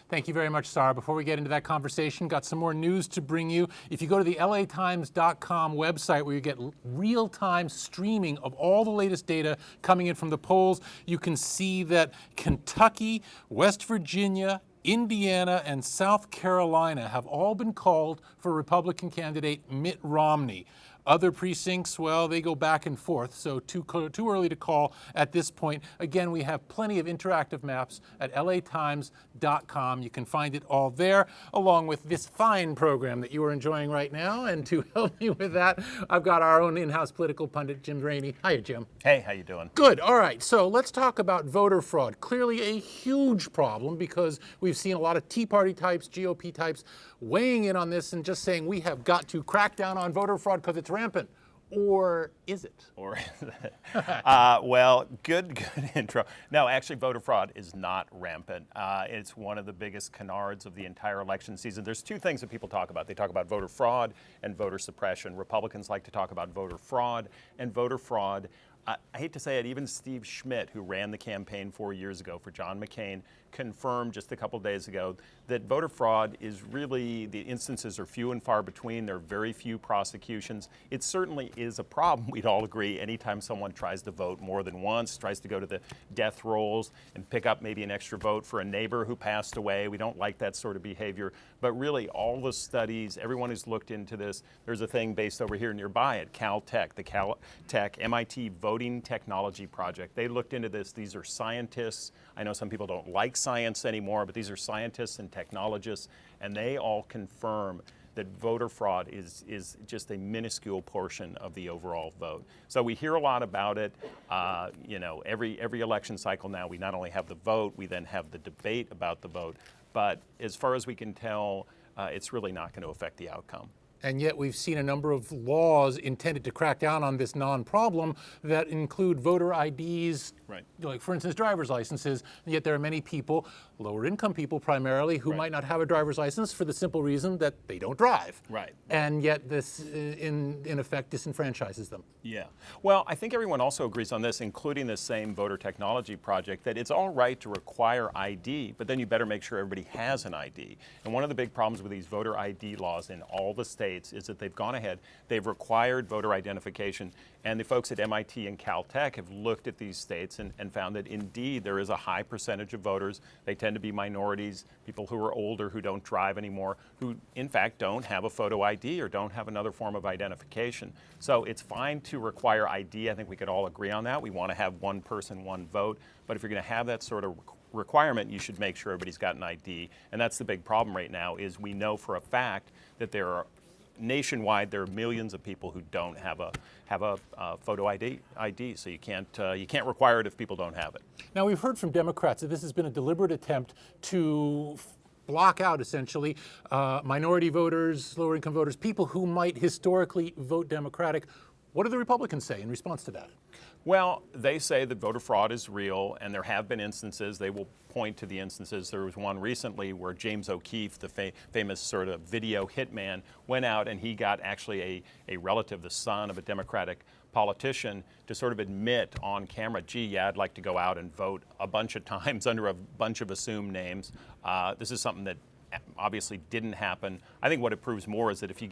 Thank you very much, Sarah. Before we get into that conversation, got some more news to bring you. If you go to the LATimes.com website, where you get real-time streaming of all the latest data coming in from the polls, you can see that Kentucky, West Virginia, Indiana, and South Carolina have all been called for Republican candidate Mitt Romney. Other precincts, well, they go back and forth, so too early to call at this point. Again, we have plenty of interactive maps at LATimes.com. You can find it all there, along with this fine program that you are enjoying right now. And to help me with that, I've got our own in-house political pundit, Jim Rainey. Hiya, Jim. Hey, how you doing? Good. All right. So let's talk about voter fraud. Clearly a huge problem, because we've seen a lot of Tea Party types, GOP types, weighing in on this and just saying we have got to crack down on voter fraud because it's rampant. Or is it? Or is it? Well, good intro. No, actually, voter fraud is not rampant. It's one of the biggest canards of the entire election season. There's two things that people talk about. They talk about voter fraud and voter suppression. Republicans like to talk about voter fraud and voter fraud. I hate to say it, even Steve Schmidt, who ran the campaign 4 years ago for John McCain, confirmed just a couple days ago that voter fraud is really, the instances are few and far between. There are very few prosecutions. It certainly is a problem, we'd all agree, anytime someone tries to vote more than once, tries to go to the death rolls and pick up maybe an extra vote for a neighbor who passed away. We don't like that sort of behavior. But really, all the studies, everyone who's looked into this, there's a thing based over here nearby at Caltech, the Caltech MIT Voting Technology Project. They looked into this. These are scientists. I know some people don't like science anymore, but these are scientists and technologists, and they all confirm that voter fraud is just a minuscule portion of the overall vote. So we hear a lot about it. Every election cycle now, we not only have the vote, we then have the debate about the vote. But as far as we can tell, it's really not going to affect the outcome. And yet we've seen a number of laws intended to crack down on this non-problem that include voter IDs, right, like for instance driver's licenses, and yet there are many people, lower income people primarily, who might not have a driver's license for the simple reason that they don't drive. Right. And yet this in effect disenfranchises them. Yeah. Well, I think everyone also agrees on this, including this same voter technology project, that it's all right to require ID, but then you better make sure everybody has an ID. And one of the big problems with these voter ID laws in all the states is that they've gone ahead, they've required voter identification, and the folks at MIT and Caltech have looked at these states and found that indeed there is a high percentage of voters. They tend to be minorities, people who are older, who don't drive anymore, who in fact don't have a photo ID or don't have another form of identification. So it's fine to require ID. I think we could all agree on that. We want to have one person, one vote. But if you're going to have that sort of requirement, you should make sure everybody's got an ID. And that's the big problem right now, is we know for a fact that there are nationwide, there are millions of people who don't have a photo ID. So you can't require it if people don't have it. Now we've heard from Democrats that this has been a deliberate attempt to block out essentially minority voters, lower income voters, people who might historically vote Democratic. What do the Republicans say in response to that? Well, they say that voter fraud is real, and there have been instances. They will point to the instances. There was one recently where James O'Keefe, the famous sort of video hitman, went out and he got actually a relative, the son of a Democratic politician, to sort of admit on camera, gee, yeah, I'd like to go out and vote a bunch of times under a bunch of assumed names. This is something that obviously didn't happen. I think what it proves more is that if you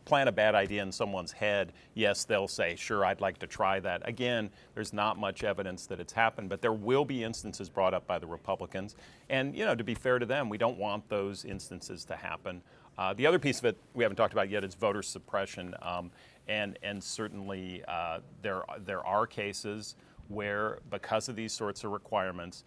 plant a bad idea in someone's head, yes, they'll say, sure, I'd like to try that. Again, there's not much evidence that it's happened, but there will be instances brought up by the Republicans. And, to be fair to them, we don't want those instances to happen. The other piece of it we haven't talked about yet is voter suppression. And certainly there are cases where, because of these sorts of requirements,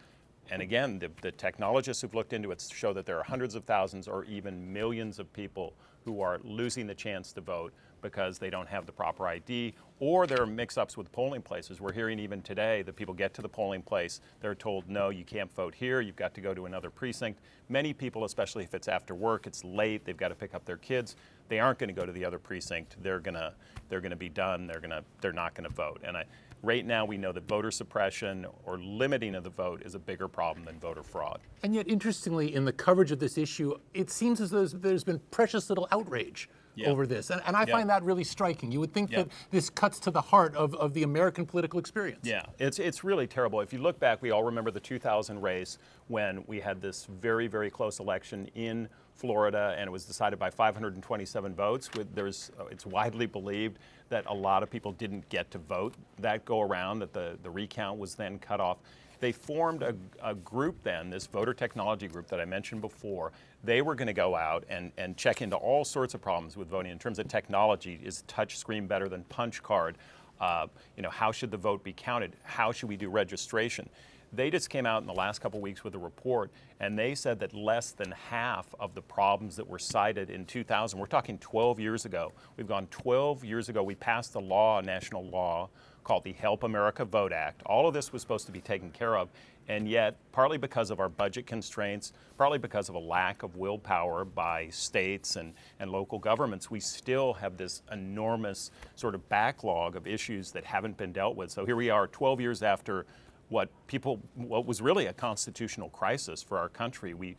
And again, the technologists who've looked into it show that there are hundreds of thousands or even millions of people who are losing the chance to vote because they don't have the proper ID, or there are mix-ups with polling places. We're hearing even today that people get to the polling place, they're told, no, you can't vote here, you've got to go to another precinct. Many people, especially if it's after work, it's late, they've got to pick up their kids, they aren't going to go to the other precinct. They're going to be done. They're not going to vote. And right now we know that voter suppression or limiting of the vote is a bigger problem than voter fraud. And yet, interestingly, in the coverage of this issue, it seems as though there's been precious little outrage over this. And I find that really striking. You would think that this cuts to the heart of the American political experience. Yeah, it's really terrible. If you look back, we all remember the 2000 race when we had this very, very close election in Florida, and it was decided by 527 votes. It's widely believed that a lot of people didn't get to vote that go around, that the recount was then cut off. They formed a group then, this voter technology group that I mentioned before. They were going to go out and check into all sorts of problems with voting in terms of technology. Is touch screen better than punch card? How should the vote be counted? How should we do registration? They just came out in the last couple of weeks with a report, and they said that less than half of the problems that were cited in 2000, we're talking 12 years ago, we've gone 12 years ago, we passed a national law called the Help America Vote Act. All of this was supposed to be taken care of, and yet, partly because of our budget constraints, partly because of a lack of willpower by states and local governments, we still have this enormous sort of backlog of issues that haven't been dealt with. So here we are 12 years after what was really a constitutional crisis for our country. We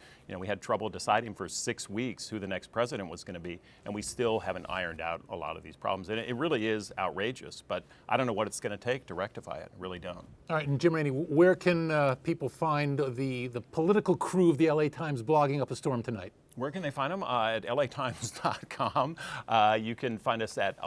had trouble deciding for 6 weeks who the next president was going to be, and we still haven't ironed out a lot of these problems. And it really is outrageous, but I don't know what it's going to take to rectify it. I really don't. All right, and Jim Rainey, where can people find the political crew of the LA Times blogging up a storm tonight? Where can they find them? At latimes.com. You can find us at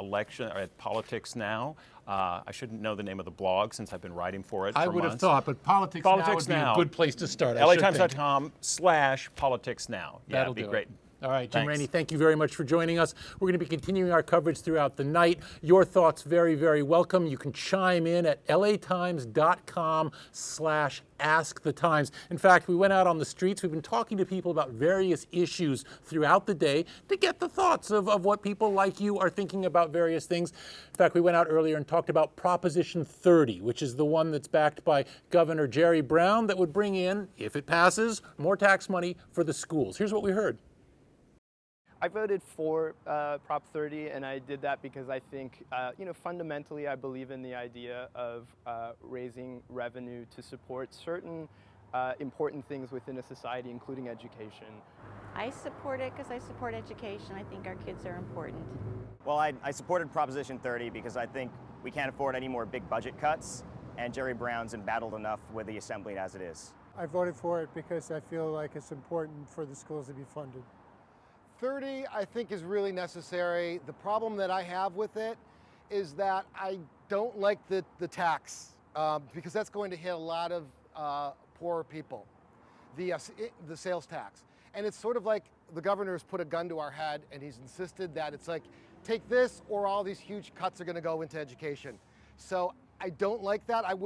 Politics Now. I shouldn't know the name of the blog since I've been writing for it for months. I would have thought, but Politics Now would be a good place to start. LATimes.com/politicsnow. Yeah, that'll be do great. All right, Jim Thanks. Rainey, thank you very much for joining us. We're going to be continuing our coverage throughout the night. Your thoughts very, very welcome. You can chime in at latimes.com/askthetimes. In fact, we went out on the streets. We've been talking to people about various issues throughout the day to get the thoughts of what people like you are thinking about various things. In fact, we went out earlier and talked about Proposition 30, which is the one that's backed by Governor Jerry Brown that would bring in, if it passes, more tax money for the schools. Here's what we heard. I voted for Prop 30, and I did that because I think, fundamentally I believe in the idea of raising revenue to support certain important things within a society, including education. I support it because I support education. I think our kids are important. Well, I supported Proposition 30 because I think we can't afford any more big budget cuts, and Jerry Brown's embattled enough with the Assembly as it is. I voted for it because I feel like it's important for the schools to be funded. 30, I think, is really necessary. The problem that I have with it is that I don't like the tax because that's going to hit a lot of poorer people, the sales tax. And it's sort of like the governor's put a gun to our head and he's insisted that it's like, take this or all these huge cuts are going to go into education. So I don't like that. I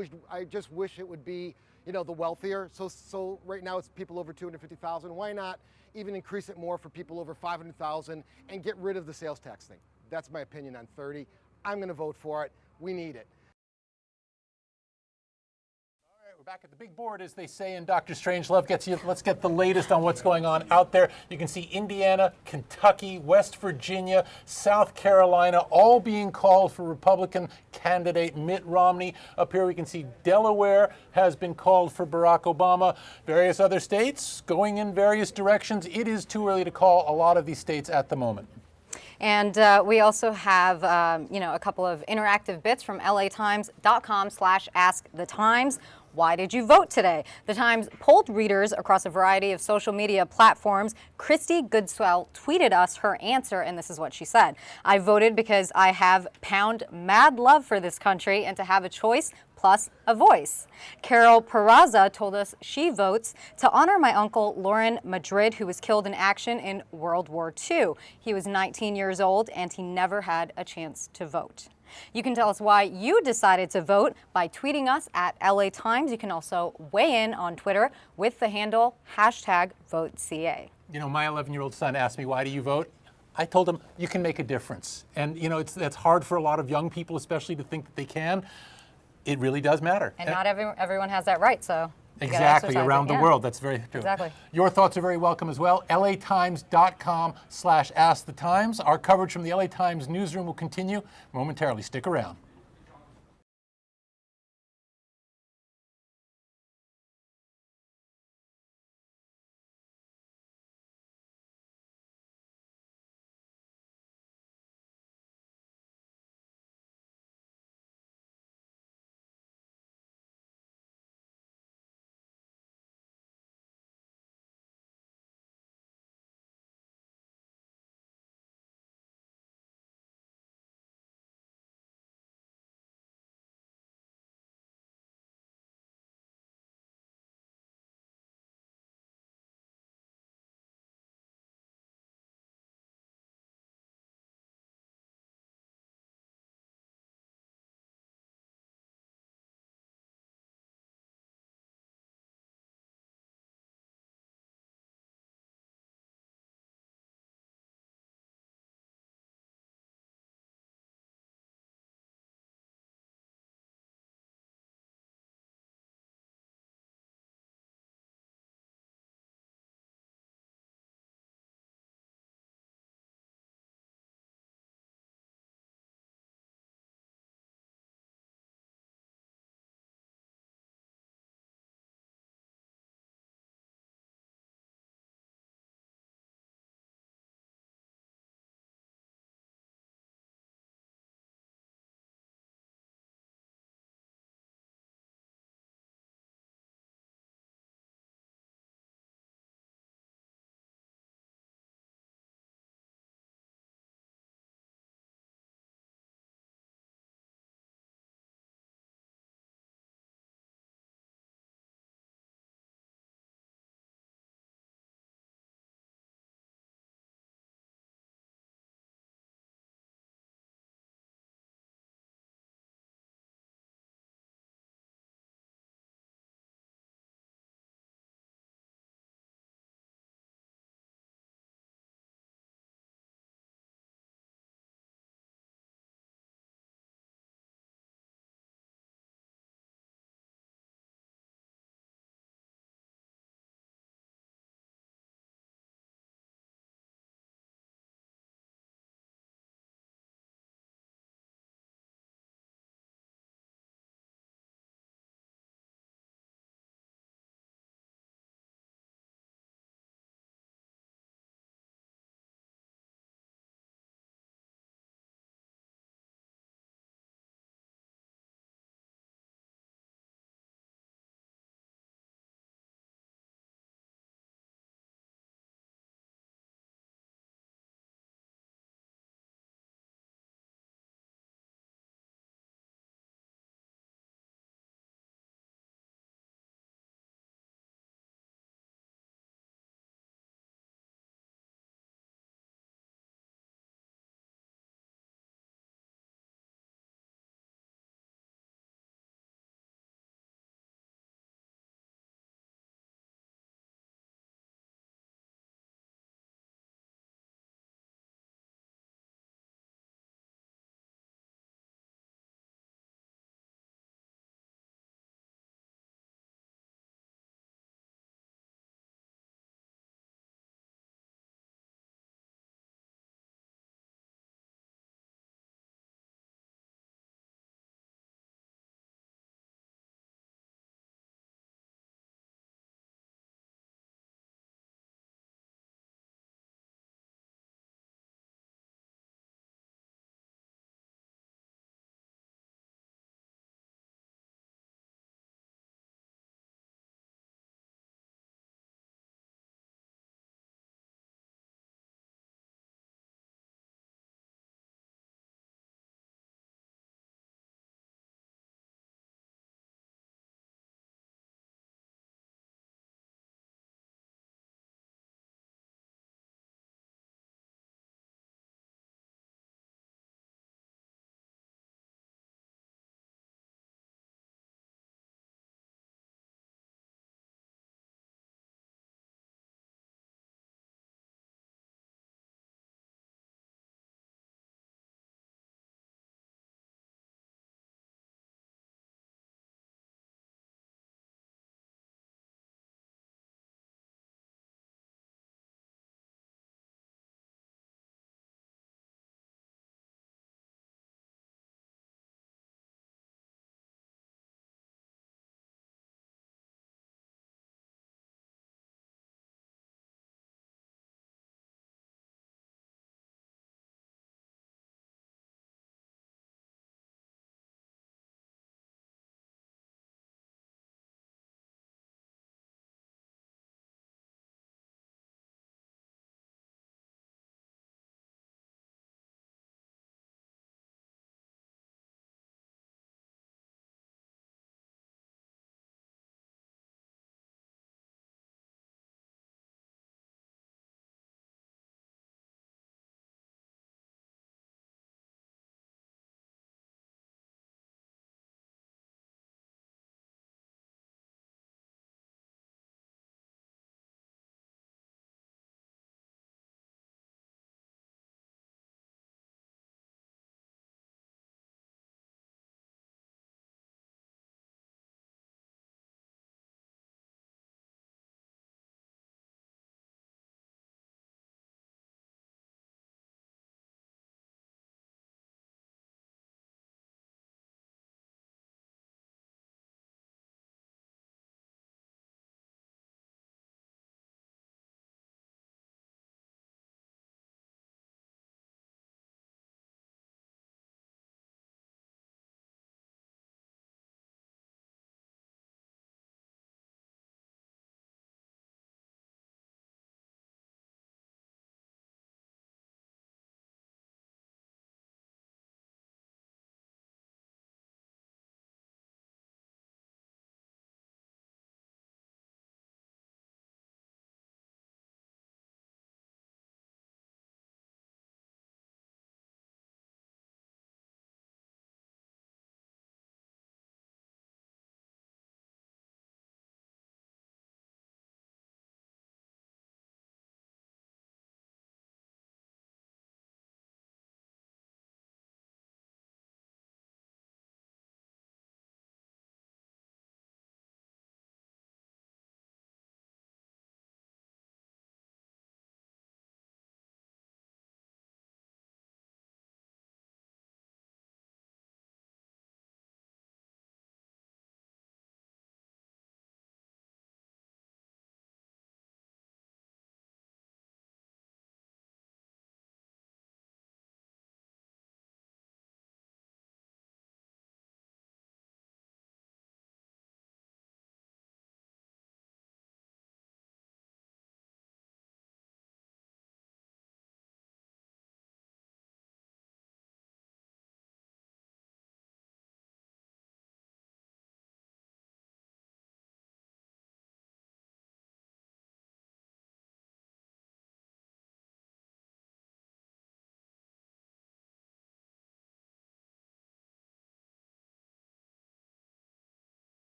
just wish it would be, the wealthier. So right now it's people over 250,000. Why not even increase it more for people over 500,000 and get rid of the sales tax thing? That's my opinion on 30. I'm going to vote for it. We need it. All right, we're back at the big board, as they say in Dr. Strangelove. Let's get the latest on what's going on out there. You can see Indiana, Kentucky, West Virginia, South Carolina, all being called for Republican candidate Mitt Romney. Up here we can see Delaware has been called for Barack Obama. Various other states going in various directions. It is too early to call a lot of these states at the moment. And we also have, a couple of interactive bits from latimes.com/askthetimes. Why did you vote today? The Times polled readers across a variety of social media platforms. Christy Goodswell tweeted us her answer, and this is what she said. I voted because I have pound mad love for this country and to have a choice plus a voice. Carol Peraza told us she votes to honor my uncle Lauren Madrid, who was killed in action in World War II. He was 19 years old and he never had a chance to vote. You can tell us why you decided to vote by tweeting us at LA Times. You can also weigh in on Twitter with the handle #VoteCA. You know, my 11-year-old son asked me, why do you vote? I told him, you can make a difference. And, you know, that's hard for a lot of young people, especially, to think that they can. It really does matter. And not everyone has that right, so. Exactly, around the world. That's very true. Exactly. Your thoughts are very welcome as well. LATimes.com/AskTheTimes. Our coverage from the LA Times newsroom will continue momentarily. Stick around.